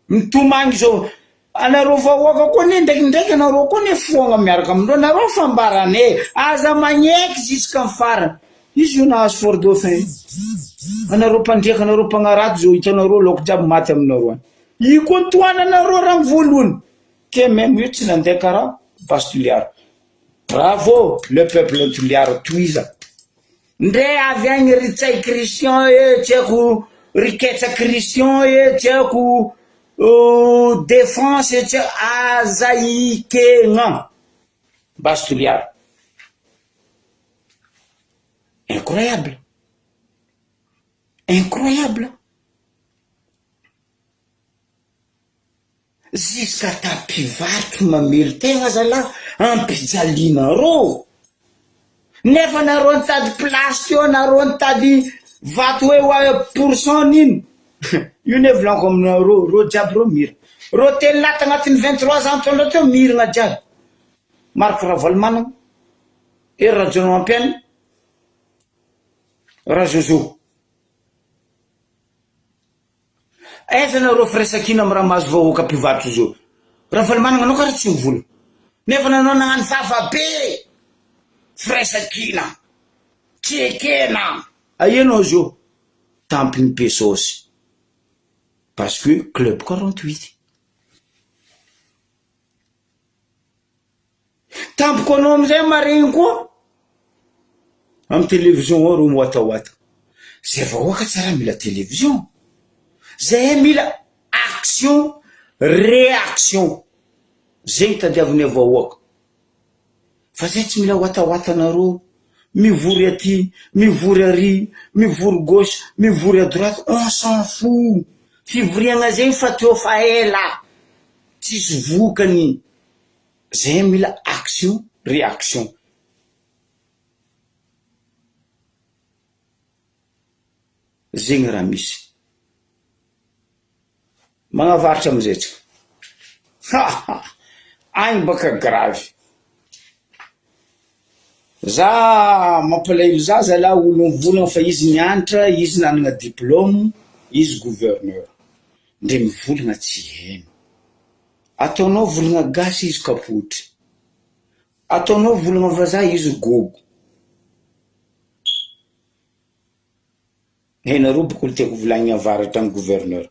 mitomangy zao anareo vahoaka koa ne ndraikindraiky anareo koa ne foagna miaraka amindreo anareo fambarane aza magneky jusqu'à farany izy io nahazo Fort Dauphin anareo mpandriaka anareo mpagnaraty zao hitanareo loko jiaby maty aminareo any io koa toananareo raha voalohany ke même io tsy nandeha karaha Bastiliard bravo le peuple Toliara toiza ndre avy agny ritsay Christian tsy haiko riketsa Christian tsy haiko défense tsy aza ikegna Bastiliard incroyable incroyable jusqu'à tampivarotra mamelo tegna zala ampijalinareo nefa nareo nitady place teo nareo nitady vato hoe pourcent nino io ne volaniko aminareo ro jiaby ro mira ro telo laty agnatin'ny 23 ans tondro teo miragna jiaby Marc Ravalomanana ery rajono ampiany razozo aiza nareo firesakina amy raha mahazo vahoaka mpivarotra zao Ravalomanana anao karaha tsy mivola nefa nanao nagnano fafa be firesakina tsy ekena aianao zao tampiny pesosy parce que club 48 tampoko anao amizay maregny koa amy télévision ao ro miwatahoata zay vahoaka tsara mila télévision zay mila action réaction zegny tadiaviny vahoaka fa zay tsy mila watahoata nareo mivory aty mivory ary mivory gauche mivory à droite on s'en fout fivoriagna zegny fa teo fa ela tsisy vokany zay mila action réaction zegny raha misy magnavaritra amizay tsika agny baka grave za mampalahelo za zala olo mivolagna fa izy mianatra izy nanagna diplôme izy gouverneur ndre mivolagna tsy heno ataonao volagna gasy izy kapotry ataonao volagna vazaha izy gogo henareo boko tiako volagny avaratra ny gouverneur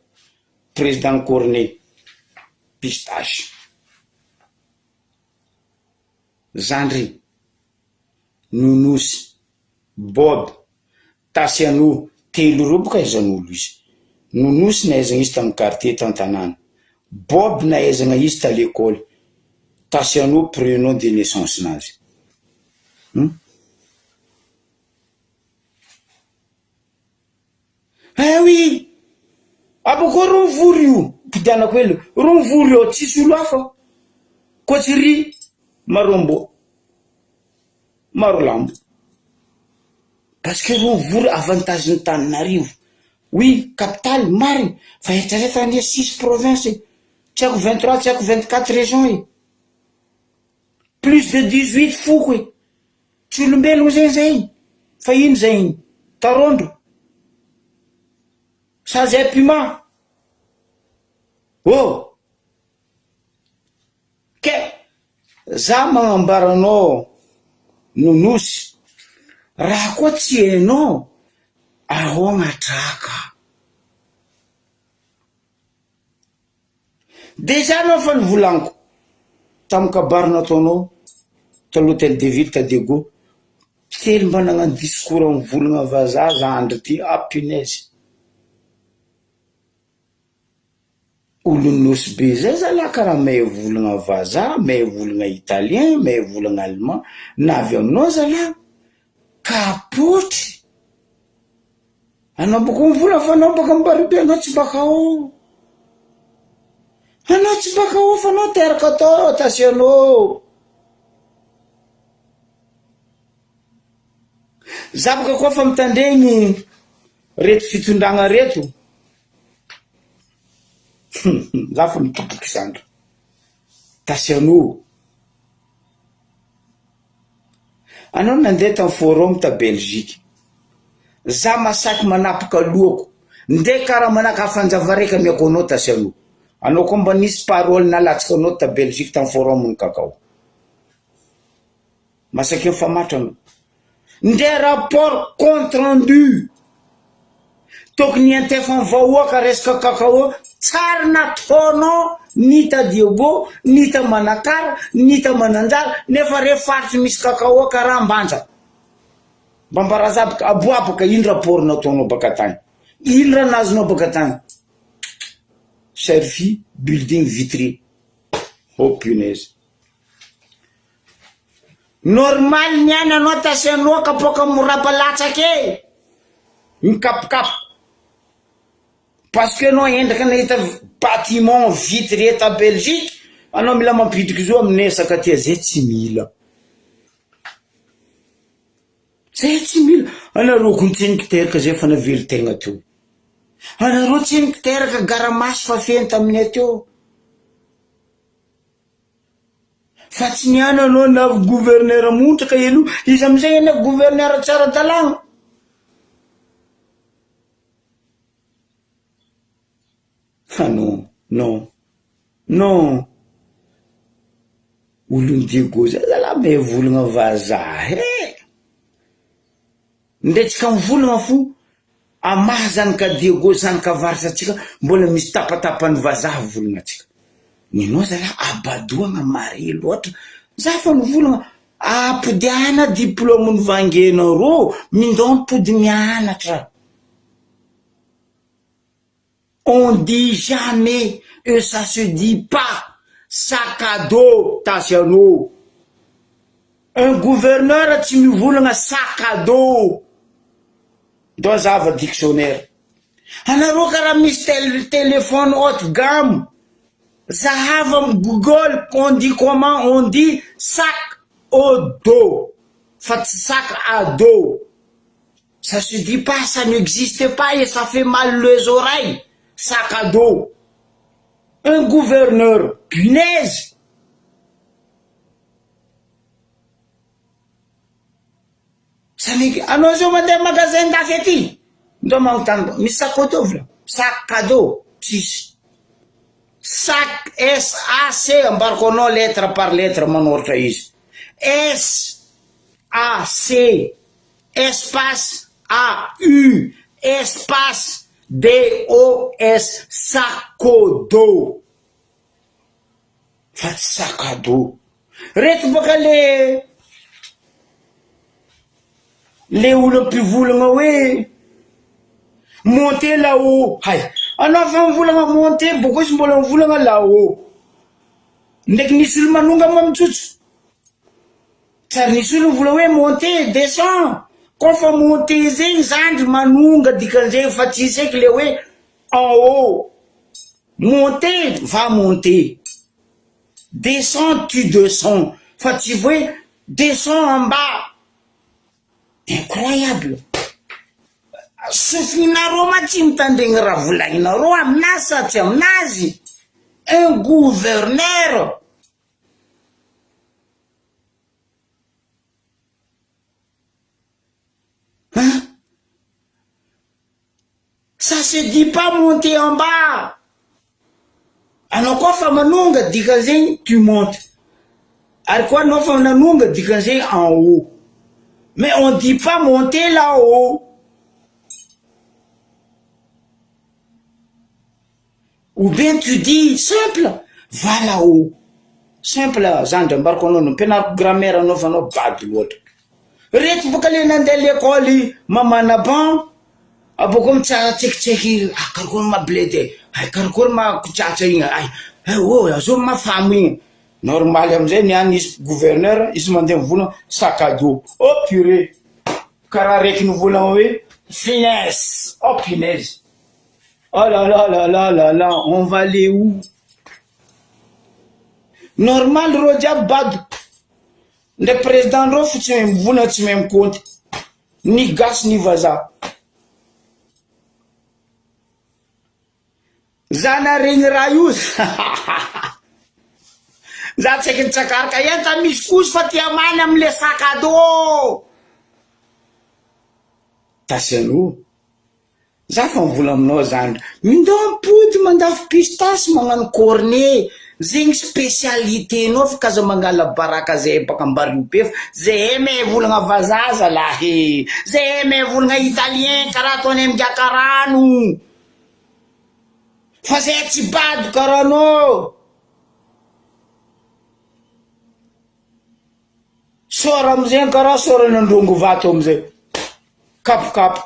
président Cornet pistache Zandry Nonosy Bob Tasiano telo reo boka aizan'olo izy Nonosy nahaizagna izy tamin'ny quartier tantanana Bob nahaizagna izy ta l'école Tasiano prénom de naissance nazy ah oui abako ro mivory io mpidianako elo ro mivory io tsisy olo hafa ko tsy ry marombo maro lambo parce que ro mivory avantage ny Tananarivo oui capitale mariny fa eritreretra ania 6 province tsy haiko 23 tsy haiko 24 région plus de 18 foko tsy olombelogno zay zay fa ino zay tarondro sa zay piment oh ke za magnambaranao Nonosy raha koa tsy hainao ao agnatraka deja anao fa nivolaniko tamin'ny kabary nataonao ta l'hôtel de ville ta Diego tely mba nagnano discours amin'ny volagna vazaha za andro ty punaise olonosy be zay zalahy karaha may volagna vazaha may volagna italien may volagna allemand navy aminao zalahy kapotry anao boko mivola fa anao baka mibaribe anao tsy baka ao anao tsy baka ao fa anao teraka atao atasianao za baka koa fa mitandregny reto fitondragna reto za fa mitoboky sandra tasianao anao nandeha tamin'ny forum ta Belgique za masaky manapaka lohako nde karaha manaka hafanjava raika miako anao tasianao anao koa mba nisy parole nalatsika anao ta Belgique tamin'ny forum ny kakao masaky mifamatra anao nde rapport compte rendu tokony antefany vahoaka resaka kakao tsara nataonao nita Diego nita Manakara nita Mananjara nefa rehefaritry misy kakao karaha mbanja mbambarazabaka aboabaka ino rapport nataonao baka tany ino raha nazonao baka tany servi building vitré oh punaise normal niany anao tasianao kapoka morapalatsake mikapokap parce que anao endrika nahita bâtiment vitré ta Belgique anao mila mampidriky zo aminesaka tia zay tsy mila zay tsy mila anareo kontseniky teraka zay fa navely tegna teo anareo tseniky teraka garamasy fa feno taminay teo fa tsy niany anao navy gouverneur montraka elo izy amizay ena gouverneur tsara talagna ah non non non olony Diego zay zalahy may volagna vazaha ndretsika mivolagna fo amaha zany ka Diego zany ka varisatsika mbola misy tapatapany vazaha volagnatsika ninao zalahy abadoagna mare loatra za fa mivolagna apodiana diplôme ny vangenareo mindao mipody mianatra on dit jamais et ça se dit pas sac à dos tasianao un gouverneur tsy mivolagna sac à dos do zava dictionnaire anareo karaha misy téléphone haute gamme zahava amy Google on dit comment on dit sac au dos fa tsy sac à dos ça se dit pas ça n'existe pas et ça fait mal les oreilles sac à dos un gouverneur punaise anao zao mandeha magasin ndafy aty ndo magnontany misy sac à dos vla sac à dos tsisy sac SAC ambarako anao lettre par lettre manoratra izy SAC espace AU espace DOS sac à dos fa tsy sac à dos reto baka le olo mpivolagna hoe monter là-haut hay anao fa mivolagna monter boko izy mbola mivolagna là-haut ndraiky nisy olo manonga mo amitsotso tsary nisy olo mivola hoe monter descend kofa monter zegny zandry manonga dikan'izay fa tsisy eky le hoe en haut monter va monter descend tu descends fa tsy hoe descend en bas incroyable sofinareo ma tsy mitandregny raha volagninareo aminazy sa tsy aminazy un gouverneur hein? Ça se dit pas monter en bas anao koa fa manonga dikan'izay tu montes ary koa anao fa nanonga dikan'izay en haut mais on dit pas monter là-haut ou bien tu dis simple va là-haut simple zandry ambariko anao ampianariko grammaire anao fa anao bady loatra reto boka le nandeha l'école mamana ban aboko mitsatsekitseky karakory mabledy karakory makotsatsa igny azo mafamo igny normal amizay niany izy gouverneur izy mandeha mivola sac à dos purée karaha reky nivolagna hoe finesse punaise oh là là là là là là on va aller où normal ro jiaby bado ndre président ro fo tsy mahay mivola tsy mahay mikonty ni gasy ni vazaha zana regny raha io za tsy haky nitsakaraka enta misy kozy fa tia many amle sac à dos tasiano za fa mivola aminao zany mindampody mandafy pistasy magnano cornet zegny spécialité nao fa kaza mangala baraka zay baka ambariobe fa zay me volagna vazaza lahy zay me volagna italien karaha ataony amigakarano fa zay tsy bady karaha anao sora amizay karaha sora nandrongo vato amizay kapokapo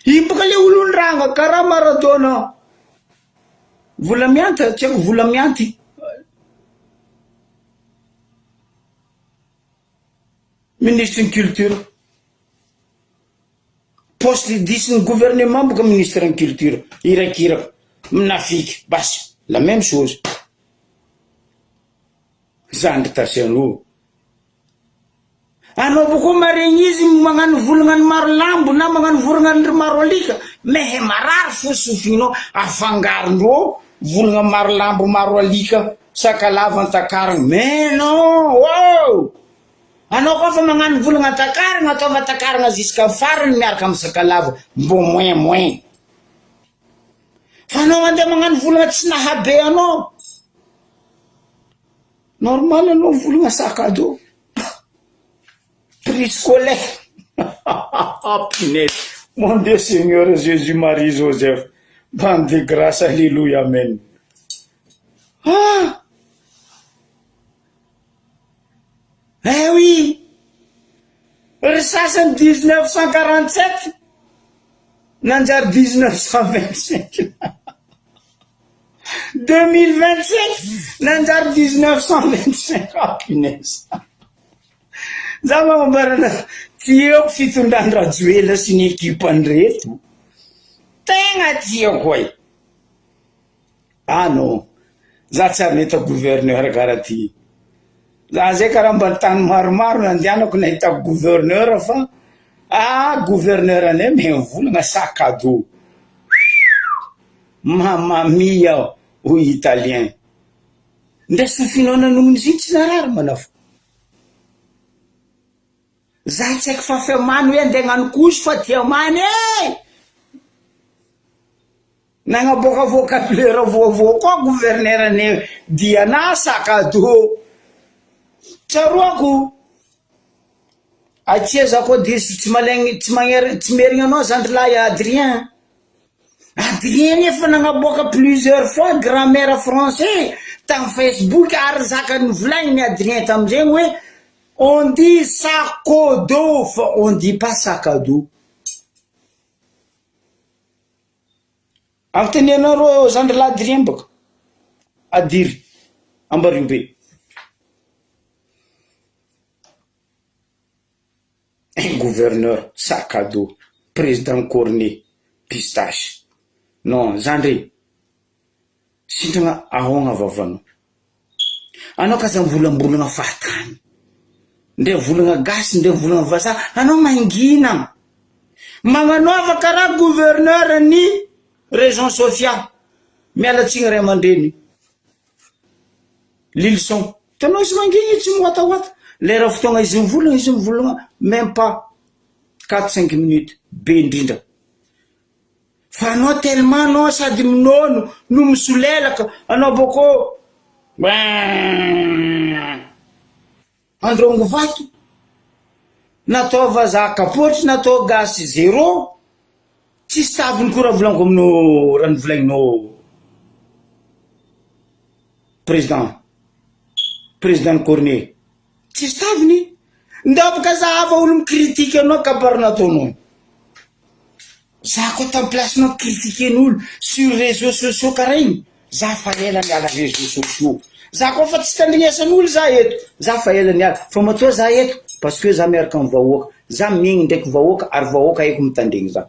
ibaka le olon-dranga karaha Maradona vola mianty tsy haiko vola mianty ministre ny culture poste disy gouvernement boka ministre ny culture irakiraka minafiky basy la même chose zandry tasiano anao boko maregny izy magnano volagna maro lambo na magnano volagna maro alika mehe marary fo sofinao afangarondro volagna maro lambo maro alika sakalava antakaragna mais non wow anao koa fa magnano volagna antakaragna ataova antakaragna jusqu'à farany miaraka amy sakalava mbo moins fa anao andeha magnano volagna tsy nahabe anao normal anao volagna sac à dos prix scolaire punaise mon Dieu Seigneur Jésus Marie Joseph bande de grâce alléluia amen oui resasany 1947 nanjary 1925 2027 nanjary 1925 punaise za mambarana tiako fitondrany Rajoela sy ny ekipany reto tegna tiako non za tsy ary nahita gouverneur karaha ty za zay karaha mba tany maromaro nandehanako nahitako gouverneur fa gouverneur anay mehe volagna sac à dos mamma mia ho italien ndresy finoana nomony ziny tsy narary manafo za tsy haiko fa femany hoe andeha gnano koso fa tia many nagnaboaka vocabulaire voavao koa gouverneur anay diana sac à dos tsaroako atsia za koa disy tsy malegny tsy merigna anao zandry lahy Adrien nefa nagnaboaka plusieurs fois grammaire français tam Facebook ary zakany volagniny Adrien tamizegny hoe on dit sac à dos fa on dit pas sac à dos agnotenenao ro zandry lahy Adrien baka adiry Ambariobe gouverneur sac à dos président cornet pistache non zandry sintragna ahogna vavanao anao kaza mivolambolagna fahatany ndre volagna gasy ndre volagna vazaha anao mangina magnanova karaha gouverneur ny région Sofia mialatsigny ray aman-dreny Lilson tanao izy mangina tsy miwatawaty lera fotoagna izy mivolagna même pas 4-5 minutes be indrindra fa anao tellement anao sady minono no misolelaka anao boko androngo vato natao vazaha kapotry natao gasy zéro tsisy taviny koa raha volaniko aminao raha nivolagninao président président Corné tsisy taviny ndapaka zahava olo mikritike anao kabarina ataonao za koa tamy placenao kritiken'olo sur réseaux sociaux karaha igny za fa ela miala réseaux sociaux za koa fa tsy tandrignesan'olo za eto za fa ela miala fa matoa za eto parce que za miaraka amy vahoaka za miegny ndraiky vahoaka ary vahoaka haiko mitandregny za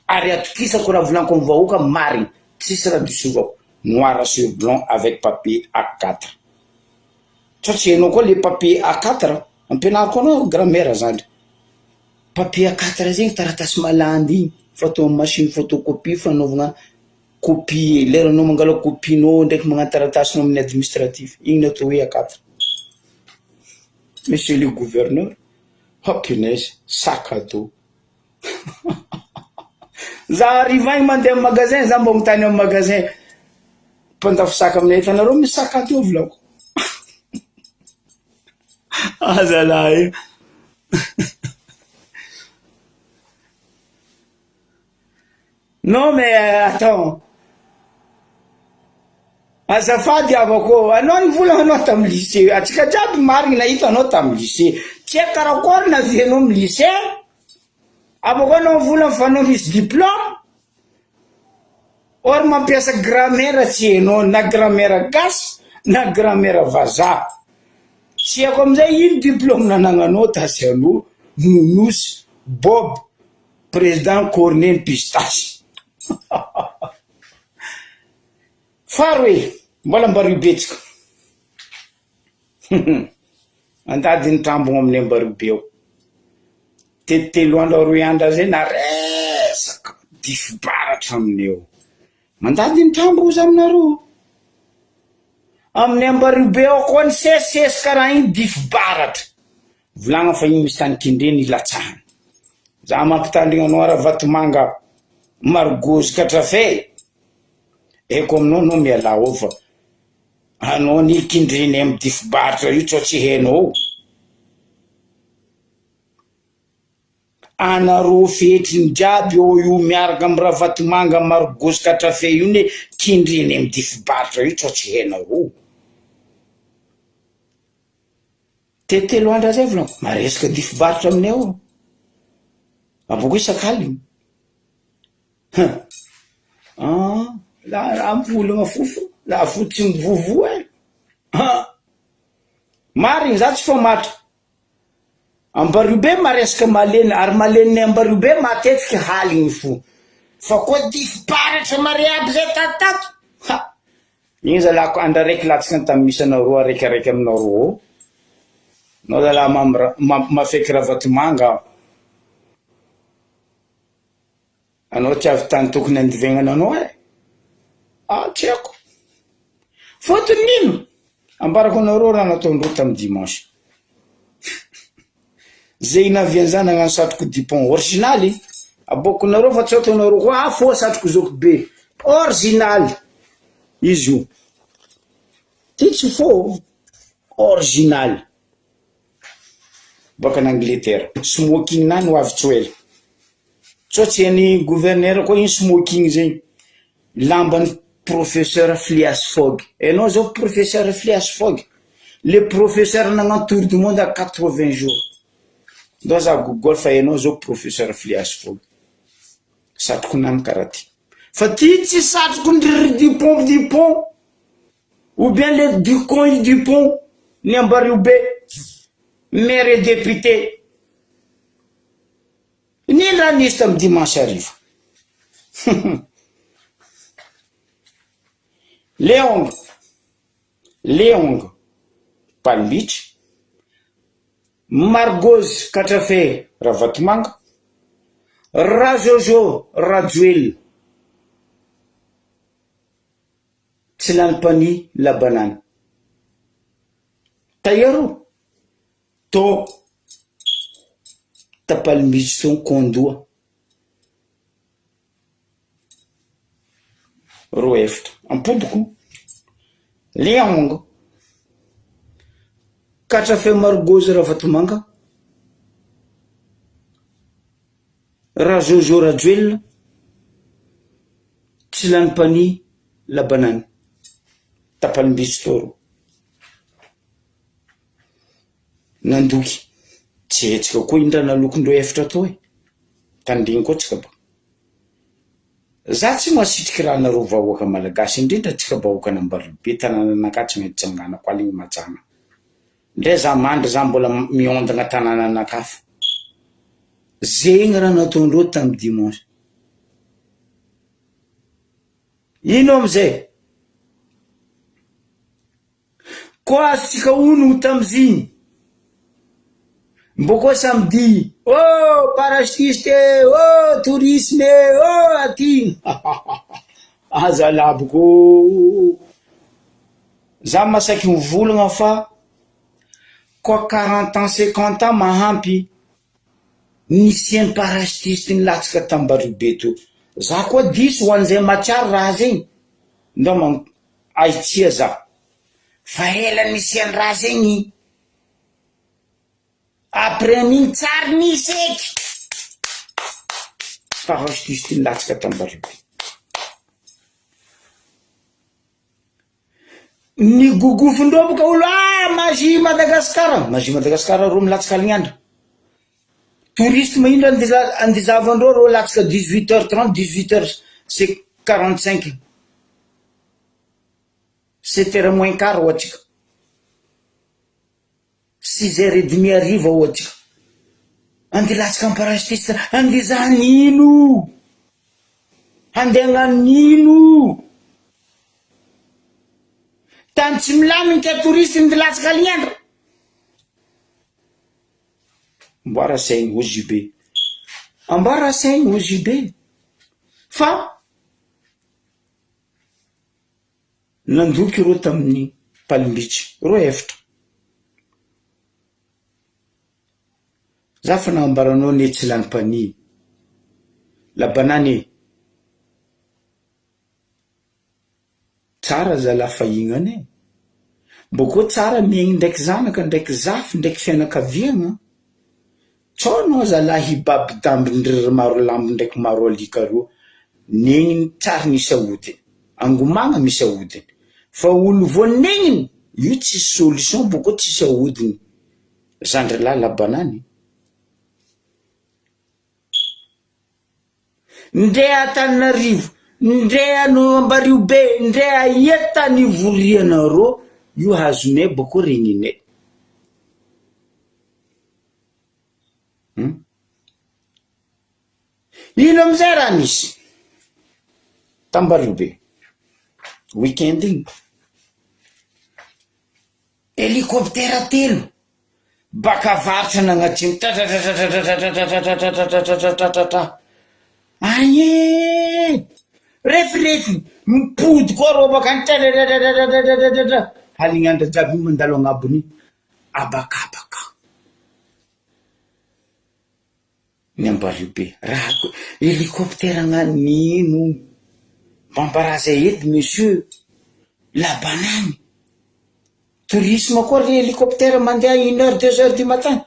ary atokisako raha volaniko amy vahoaka marigny tsisy raha disovako noir sur blanc avec papier A4 satria hainao koa le papier A4 ampianariko anao grammaire zany papier A4 zegny taratasy malandy igny fatao amy machine photocopie fanaovagna copie leranao mangala copienao ndraiky magnano taratasinao amin'ny administratif igny natao hoe A4 monsieur le gouverneur oh punaise sac à dos za arrivagny mandeha amy magasin za mba mitany amy magasin mpandafo sac aminay hitanareo misy sac à dos volako azalahy non mais attends azafady avako anao nivola anao tamy lycée atsika jiaby marigny nahita anao tamy lycée tsy haiko karakory navianao amy lycée avako anao vola fa anao misy diplôme or mampiasa grammaire tsy hainao na grammaire gasy na grammaire vazaha tsy haiko amizay ino diplôme nanagnanao tasianao nonosy Bob président Corné Pistache faro e mbola mbaribetsika andadiny trambogno amin'ny ambaribe ao tetelo andro roy andra zay naresaka difibaratra aminy eo mandadiny trambo ozy aminareo amin'ny ambaribe ao koa ny sesesy karaha igny difibaratra volagna fa igny misy tany kindreny ilatsahany za mampitandrigna anao ara Vatomanga Margozy Katrafe eko aminao anao mialao fa anao ny kindreny amy difibaratra io tsao tsy hainao anareo fetriny jiaby eo io miaraka amy raha Vatomanga Margozy Katrafe io ne kindreny amy difibaratra io tsao tsy hainareo tetelo andra zay volako maresaka difibaratra aminay ao aboko isakaligny la ambolagna fofo la fotsy mivovo e marigny za tsy fa matra ambaribe maresaka maleny ary maleniny ambaribe matetiky haligny fo fa koa difibaratra mare aby zay tatato igny zalako andra raiky latsika tamy misy anareo araikiaraiky aminareo nao zala mafeky raha Vatomanga anao tsy avy tany tokony andivegnana anao e tsy haiko fotony nino ambarako anareo raha nataondreo tamy dimanche zay inavian'zany nagnano satroko dipon originaly aboko nareo fa tsy ataonareo koa fo satroko zoko be originaly izy io ty tsy fo originaly baka an'Angleterre smoking nany ho avy tsoely tsao tsy any gouverneur koa iny smoking zegny lambany professeur Phileas Fogg hainao zao professeur Phileas Fogg le professeur nagnano tour du monde à 80 jours ndao za Google fa hainao zao professeur Phileas Fogg satroko nany karaha ty fa ty tsy satroko ndry Dupont ou bien le Dupont ny ambaribe maire et député nino raha nisy tamy dimanche ariva Leong Palmbitry Margozy Katrafe raha Vatomanga Rajojo Rajoel tsy lany pani Labanany Tayaro to Tapalmbitry ton kondoa roa efatra ampoboko Leong Katrafe Margozy raha Vatomanga Rajojo Rajoel tsy lany pani Labanany Tapalmbitry toro nandoky jetsika koa indrana lokondreo efitra tao e tandriny koa tsika ba za tsy masitriky raha nareo vahoaka malagasy indrindra tsika vahoaka Ambaribe tanànanakahy tsy mety tsanganako aligny Majanga ndray za mandry za mbola miondagna tanànanakahy zegny raha nataondreo tamy dimanche ino amizay koa azontsika ono tamiziny mboko samedi parachutiste tourisme aty aza laboko za masaky mivolagna fa koa 40 ans 50 ans mahampy nisiany parachutiste nilatsika Tambaribe to za koa diso ho an'izay matsiaro raha zegny ndao aitsia za fa ela nisiany raha zegny après miny tsary nisy eky parachutiste nilatsika Tambaribe ny gogofondreo boka olo magie Madagasikara ro milatsika alignandro touriste mahindra andizavandreo ro latsika 18h30 18h45 7h moins quart ohatsika 6h30 ariva ohatsika andilatsika parachutiste andizanino andegnanino tany tsy milaminy ka touriste ndilatsika alignandro mboara saigny ozibe amboara saigny ozibe fa nandoky ro tamin'ny Palimbitsy ro efitra za fa nambaranao ne tsy lanim-pani labanany tsara zala fahignane mboko tsara miegny ndraiky zanaka ndraiky zafy ndraiky fianakaviagna tsono zala hibaby dambindry maro lambo ndraiky maro alika ro negniny tsara nisy aodiny angomagna misy aodiny fa olo vonegniny io tsisy solution boko tsisy aodiny zandrilahy labanany ndre Antananarivo ndre Ambaribe ndre aetany vorianareo io hazone boko regnine ino amizay raha nisy Tambaribe weekend igny hélicoptère telo baka avaritra nagnatriny agne refirefy mipody koa rô baka halignandra jiaby mandalo agnabony abakabaka ny Ambaribe raha hélicoptère gnanino mamparaza edy monsieur labanany tourisme koa le hélicoptère mandeha 1h 2h du matin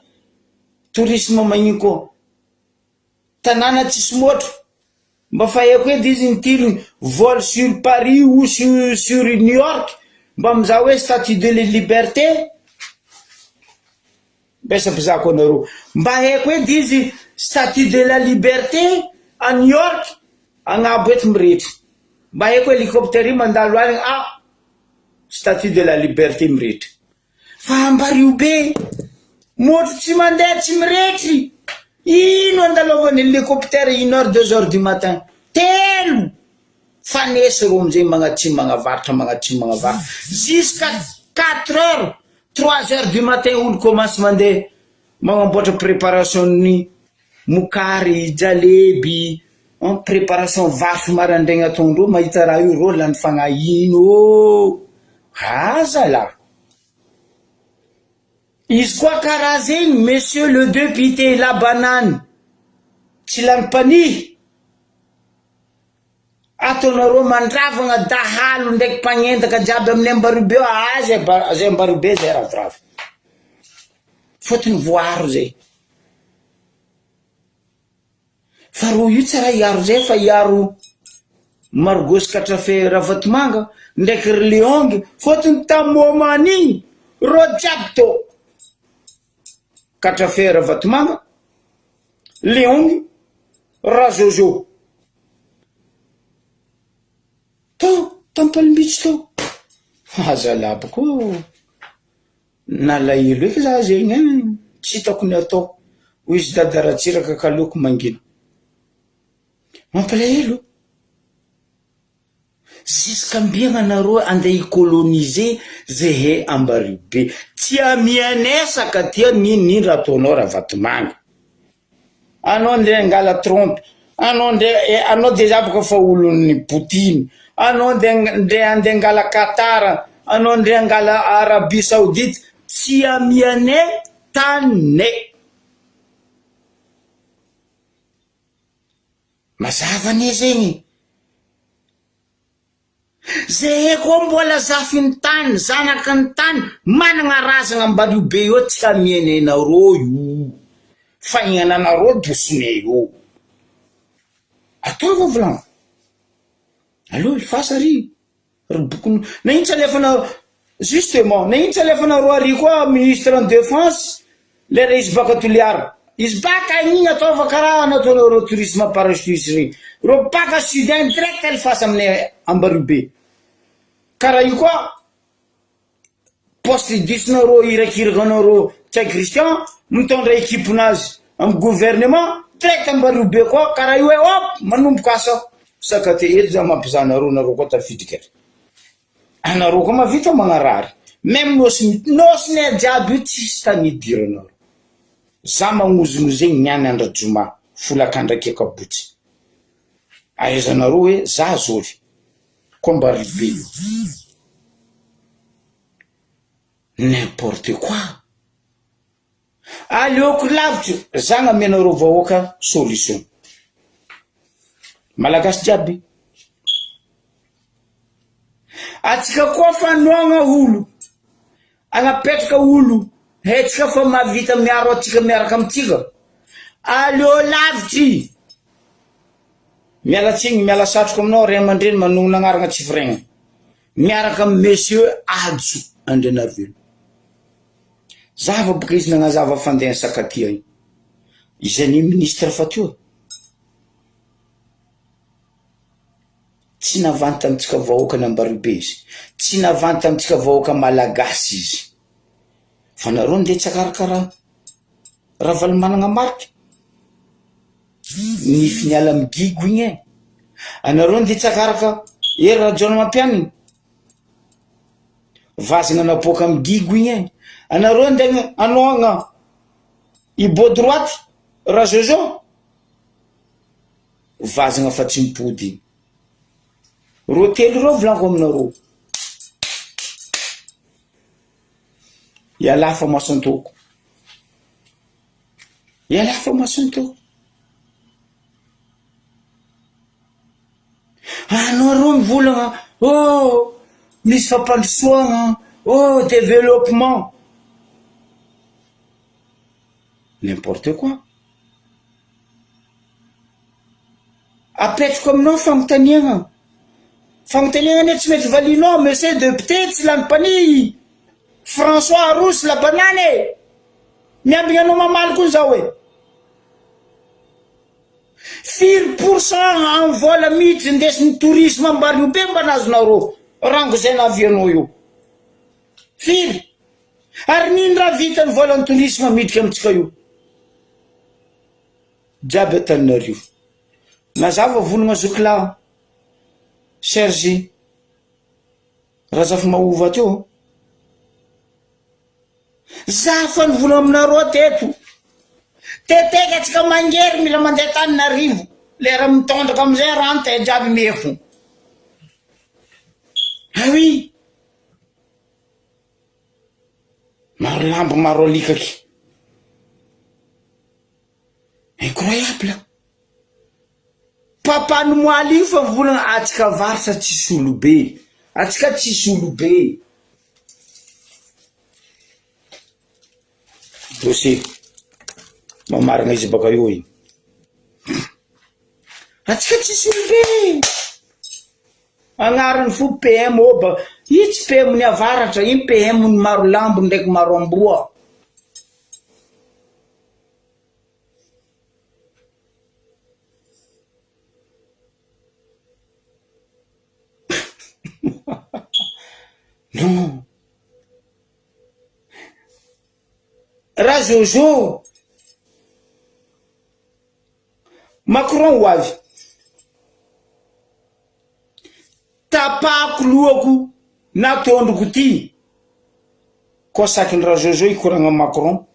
tourisme magnino koa tanàna tsisy motro mba faheko edy izy nitily vol sur Paris ou sur New York mba mizaha hoe statue de la liberté besa bizako anareo mba haiko edy izy statue de la liberté à New York agnabo eto miretry mba haiko hélicoptère mandalo agny statue de la liberté miretry fa Ambaribe motro tsy mandeha tsy miretry ino andalovan'ny hélicoptère 1h 2h du matin telo fanesy ro amizay magnatsimo magnavaritra jusqu'à 4h 3h du matin olo commence mandeha magnamboatra préparation ny mokary jaleby préparation vafy marandraigny ataondreo mahita raha io ro lany fagnahino aza la izy koa karaha zegny monsieur le député Labanany tsy lanim-panihy ataonareo mandravagna dahalo ndraiky mpagnendaka jiaby amin'ny Ambaribe zay Ambaribe zay ravoravo fotony voaro zay fa ro io tsara iaro zay fa iaro Margosy Katrafe Ravatomanga ndraiky Leongy fotony tamy momany igny ro jiaby to Katrafera Vatomanga, Leong, Razozo. Tampalimbitsy to. Azalabo koa. Nalahelo eky za zegny, tsy hitako ny atao. Hoy izy dadaratsiraka kaloko mangina. Mampalahelo. Ziskambia nareo andeha ikolonize Zahay Ambaribe. Tsy amianesaka tia nindra ataonao Ravatomanga. Anao andeha angala trompe. Anao deja baka fa olon'ny Poutine. Anao andeha angala Qatar. Anao andeha angala Arabie Saoudite. Tsy amiane tane. Mazava ne zegny. Zahay koa mbola zafin'ny tany, zanaky ny tany, managna razana Ambaribe io tsy amienenareo io. Faingananareo dosine io. Ataova volagno. Allô, il fa sary. Ribokony. Naintsy alefanareo, justement, naintsy alefanareo ary koa ministre en défense, lera izy baka Toliara. Izy baka igny ataova karaha nataonareo tourisme parachutiste regny. Ro baka Sudin direct elfasa amin'ny Ambaribe. Karaha io koa poste disinareo irakirakanareo Tsay Christian mitondra équipenazy amin'ny gouvernement direct Ambaribe koa karaha io hop manomboka asa saka te eto za mampizanareo nareo koa tafidika. Anareo koa mavita magnarary. Même nosiny jiaby io tsisy tany idiranareo. Za magnozony zegny niany Andradjoma folakandraky kabotsy. Ahaizanareo hoe za zoly Ambaribe io. N'importe quoi. Aleoko lavitra za gnamenareo vahoaka solution. Malagasy jiaby. Atsika koa fanoagna olo. Agnapetraka olo. Hetsika fa mavita miaro atsika miaraka amitsika. Aleo lavitry. Miala tsigny, miala satroko aminao, ray aman-dreny manogno nagnarana tsy firegna. Miaraka amin'ny monsieur Adzo Andrenarvelo. Zava boka izy nagnazava fandeha sakatia io. Izy any ministre fa teo. Tsy navanta amitsika vahoaka n'Ambaribe izy. Tsy navanta amitsika vahoaka malagasy izy. Fa nareo ndeha tsakarakara Ravalo managna marika. Nify niala migigo igny e. Anareo ndeha tsakaraka Rajon Mampianina. Vazagna napoaka migigo igny e. Anareo ndeha anoagna Ibo droite Razozo. Vazagna fa tsy mipody. Ro telo reo volanko aminareo. Iala fa masantoko. Iala fa masantoko. Anareo mivolagna, oh, misy fampandrosoagna, oh, développement. N'importe quoi. Apetrako aminao fagnotaniagna. Fagnotaniagna ne tsy mety valinao, monsieur député tsy lampany François Rousse la banane. Miambigna anao mamaly koa zao e. 4% en vola miditra ndesin'ny tourisme Ambaribe mba nazonareo. Rango zay navianao io. 4. Ary nindra vita ny volan'ny tourisme miditra amitsika io. Jiaby Antananarivo. Mazava volagna zokila Serge Razafimahova teo. Zafa ny volagna aminareo teto. Teteka atsika mangery mila mandeha Antananarivo. Lera mitondraka amizay rano te jiaby mefo. Ah oui. Maro lambo maro alikaky. Incroyable. Papany moaly fa volagna atsika varsa tsisy olobe. Atsika tsisy olobe. Dossier. Mamarina izy baka io igny. Atsika tsisy olobe. Agnarany fo PM oba. Io tsy PM ny avaratra, io PM ny maro lambo ndraiky maro amboa. non raha Jojo Macron ho avy tapako lohako na tondroko ty ko sakiny raha Jojo ikoragna Macron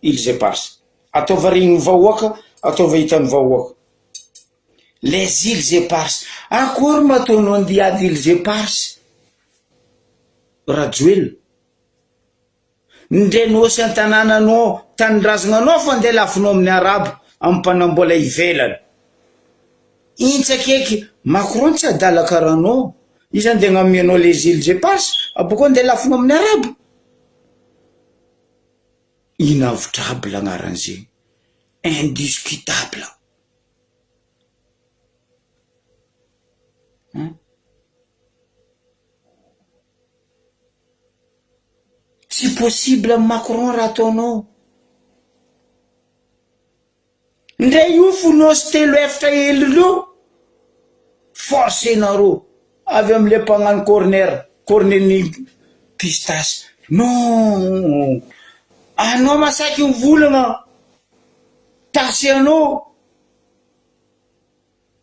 Élysée Pars ataova regny vahoaka ataova hitany vahoaka les Élysée Pars akory mataonao andiady Élysée Pars rajoel ndrenao sy antanananao tanindrazananao fa ndeha lafinao amin'ny arabo ampanambola ivelany intsakeky Macron tsy adala karanao izy andeha gnamianao les Élysée Pars aboko ndeha lafinao amin'ny arabo inavitable agnaran'izay indiscutable tsy possible Macron raha ataonao ndre io fonao sy telo efatra hely reo forcenareo avy am'le mpagnano corneny pistasy non anao masaky mivolagna tasy anao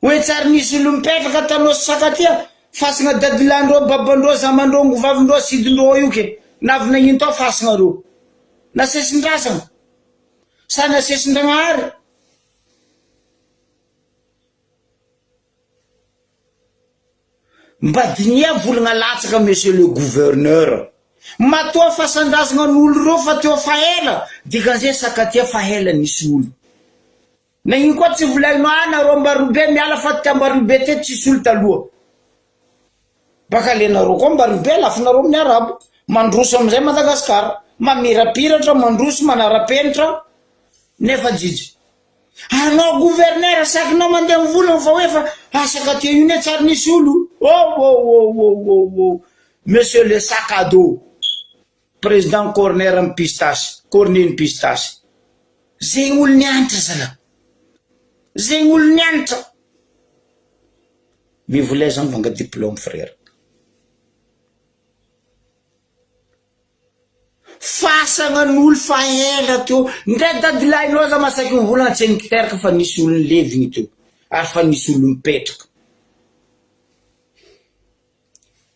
hoe tsary nisy olo mipetraka tanao sy sakatia fasagna dadilandreo babandreo zamandreo ngovavindreo sidindreo io ke navy nagnino tao fasagnareo nasesindrasagna sa nasesindragnahary mba dinia volagna latsaka monsieur le gouverneur matoa fasandrasagna n'olo reo fa teo faela dikan'izay sakatia faela nisy olo nagnino koa tsy volagnao anareo mbarobe miala fa tambarobe te tsisy olo taloha baka lenareo koa mbarobe lafinareo amin'ny arabo mandroso amizay Madagasikara mamirapiratra mandroso manarapenitra nefa jiji anao gouverneur sakinao mandeha mivolagna fa hoe fa asakatia io ne tsary nisy olo oh monsieur le sac à dos président cornerne pistasy zegny olo nianitra zala zegny olo nianitra mivolay zany vanga diplôme frère fasagnan'olo fa ela teo ndray dadilahinao za masaky mivolagna tsy nikiteraka fa nisy olo levigny teo ary fa nisy olo mipetraka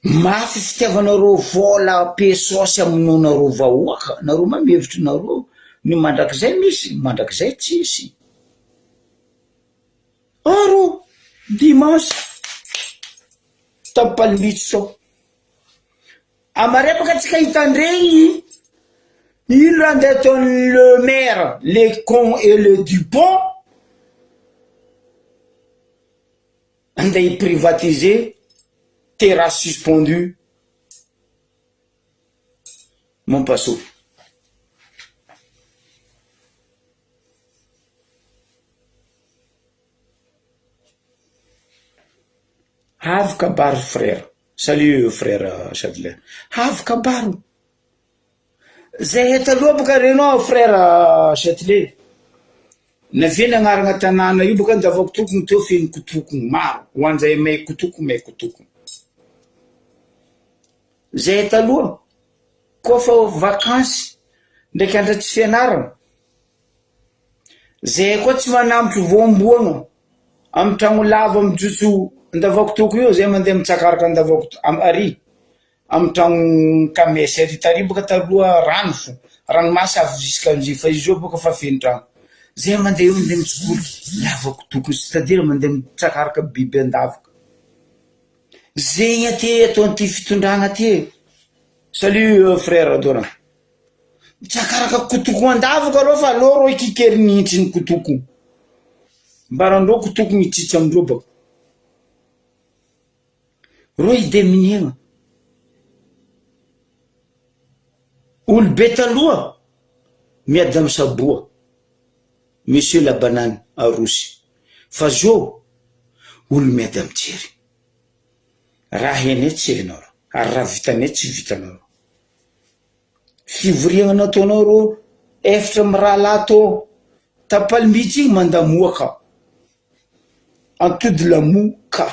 mafy fitiavanareo vola pesosy aminao nareo vahoaka nareo mamevitry nareo ny mandrakizay misy mandrakizay tsisy aro dimanche tapalimitsy sao amarepaka tsika hitandregny il rendait le maire les cons et le Dupont andeha privatiser terrasse suspendue mon passo havy kabaro frère salut frère Chadler havy kabaro zay taloha boka renao frère Châtelet naveny agnaragna tanàna io boka ndavako tokony teo feny kotokony maro hoanjay may kotokony zay taloha kofa vakansy ndraiky andra tsy fianarana zay koa tsy manambotry voamboagna amy tragno lava mijotso ndavako toko io zay mandeha mitsakaraka ndavako ary amy tragno kamesy aritary boka taloha rano fo ranomasy avy jusqu'à amizay fa izy io boka fa feno tragno zay mandeha io mandeha mitsokolo lavako tokony c'est-à-dire mandeha mitsakaraka biby andavaka zegny aty ataony ty fitondragna ty salut frère Dona mitsakaraka kotoko andavaka arô fa alô rô ikikerinitry ny kotoko mbarandreo kotoko mitsitsy amindreo baka rô ideminiagna olo be taloha miady amy saboa monsieur la banane arosy fa zao olo miady amy jery raha ene tsy henao ary raha vitane tsy vitanao fivoriagna nataonao rô efitra amy raha lato tapalimitsy igny mandamoaka antody lamoka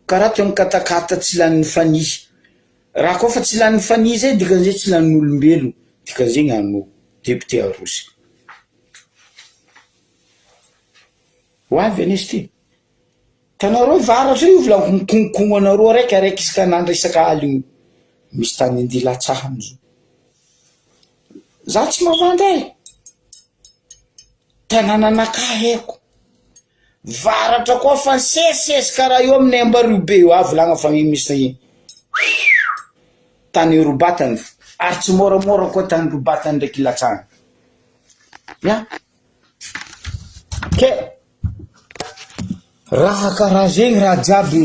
karaha teo amy katakata tsy lanin'ny fanihy raha koa fa tsy lany fania zay dikan'izay tsy lany olombelo dikan'izay gnano député Arosy hoavy anisy ty tanareo varatra io volako mikonkono anareo araiky isan'andro isak'aligny misy tany andilatsahany zao za tsy mavandy tanànanakaheko varatra koa fa sesesy karaha io amin'ny Ambaribe io volagna fa misy tany Robatany ary tsy moramora koa tany Robatany ndraiky Ilatsahany ya ke raha karaha zegny raha jiaby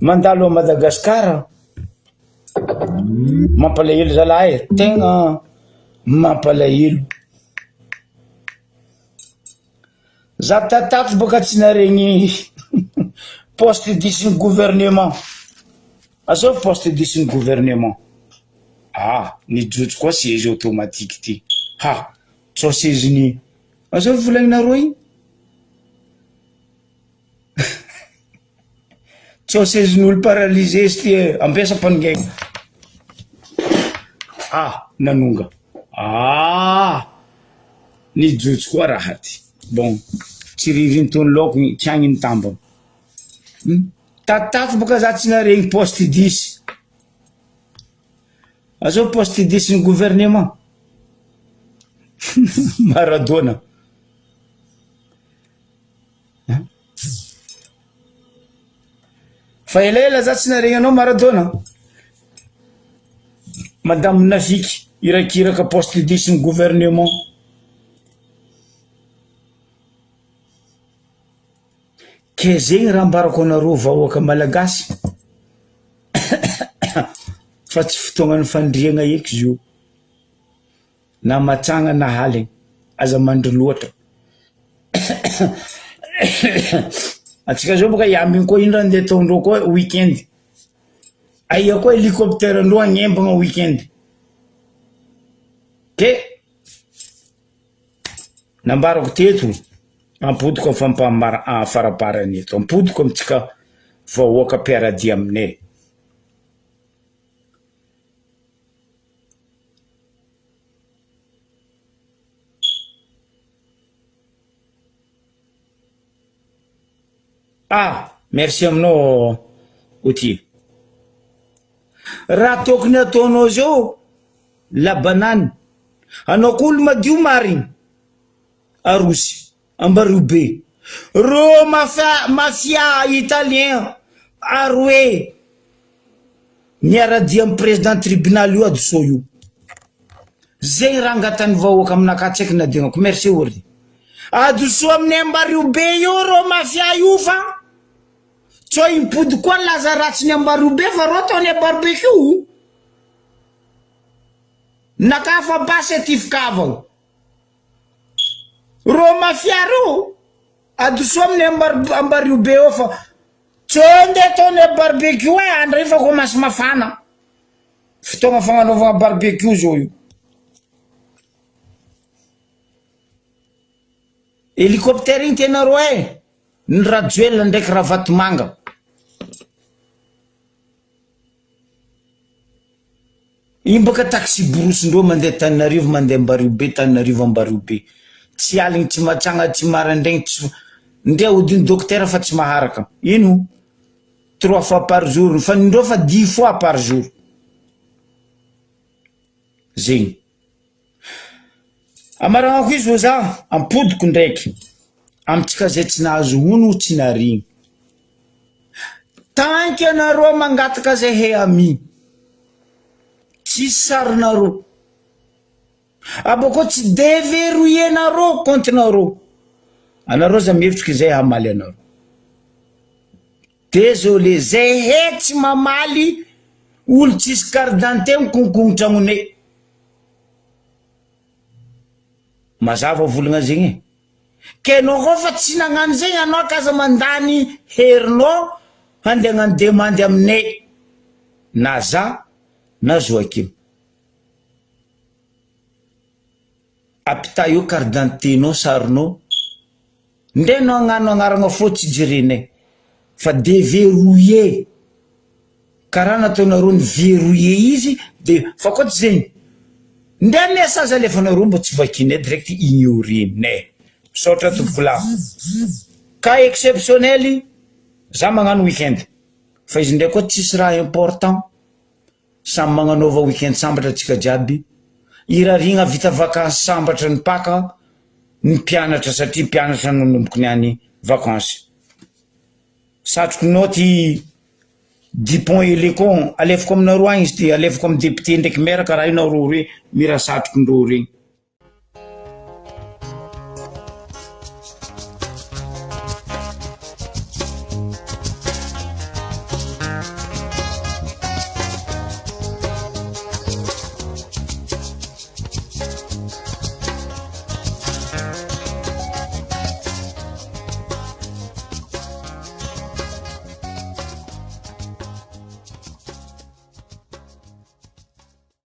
mandalo a Madagasikara mampalahelo zalahy tegna mampalahelo za tatato boka tsy naregny poste disin'ny gouvernement asao poste disin'ny gouvernement nijotso koa siège automatique ty tsao seziny asao volagninareo igny tsao sezin'olo paralysé sy ty ampiasa mpaningegna nanonga nijotso koa raha ty bon tsy ririny tony laoko tsy agny ny tambany tatafo boka za tsy naregny poste 10 azao poste 10 ny gouvernement Maradona fa elaela za tsy naregny anao Maradona madame Nafiky irakiraka poste 10 ny gouvernement ke zegny raha ambarako anareo vahoaka malagasy fa tsy fotoagnan'ny fandriagna eky zio na matsagna na haligny aza mandry loatra atsika zao boka iambiny koa indra andeha ataondreo koa weekend aia koa hélicoptère andreo agnembagna weekend ke nambarako teto ampodiko amin'ny faraparany eto ampodiko amitsika vahoaka mpiaradia aminay merci aminao Oty raha tokony ataonao zao labanany anao koa olo madio marigny Arosy Ambaribe ro mafia italien aroe niaradia amin'ny président tribunal io adoso io zegny raha angatany vahoaka aminaka tsaiky nadignako merci ordy adoso amin'ny Ambaribe io ro mafia io fa tsao impody koa laza ratsy ny Ambaribe fa ro ataony barbecue nakafa basy atifikavao ro mafia ro adoso amin'ny Ambaribe io fa tsao nde ataony barbecue andra io fa ko masy mafana fotoagna fagnanaovagna barbecue zao io hélicoptère igny tenareo ny rajoela ndraiky ravatomanga igny baka taxi borosindreo mandeha Tananarivo mandeha Ambaribe Tananarivo Ambaribe tsy aligny tsy matsagna tsy marandraigny ndre odiny docteur fa tsy maharaka ino 3 fois par jour fa ndreo fa 10 fois par jour zegny amaragnako izy za ampodiko ndraiky amitsika zay tsy nahazo ono tsy narigny tanky anareo mangataka zay he ami tsy sarinareo abako tsy déverrouillenareo comptenareo anareo za mihevitry zay hamaly anareo désolé zay he tsy mamaly olo tsisy carte d'identité mikonkongotra agnonay mazava volagna zegny ke anao koa fa tsy nagnano zegny anao kaza mandany herinao handeha hagnano demandy aminay na za na Joakim apita io carte d'identité nao sarinao ndre nao hagnano agnarana fo tsy jerenay fa déverrouiller karaha nataonareo ny verrouiller izy de fa koa tsy zegny ndea miasa azy alefanareo mba tsy vakinay direct ignorenay misaotra tompolavo ka exceptionnel za magnano weekend fa izy ndraiky koa tsisy raha important samy magnanova weekend sambatra atsika jiaby irarigna vita vakansy sambatra ny paka ny mpianatra satria mpianatra nonomboky ny any vakansy satroko noty Dupont et Lecon alefako aminareo agny izy ty alefako amin'ny député ndraiky maire karaha io nareo re mira satrokondreo regny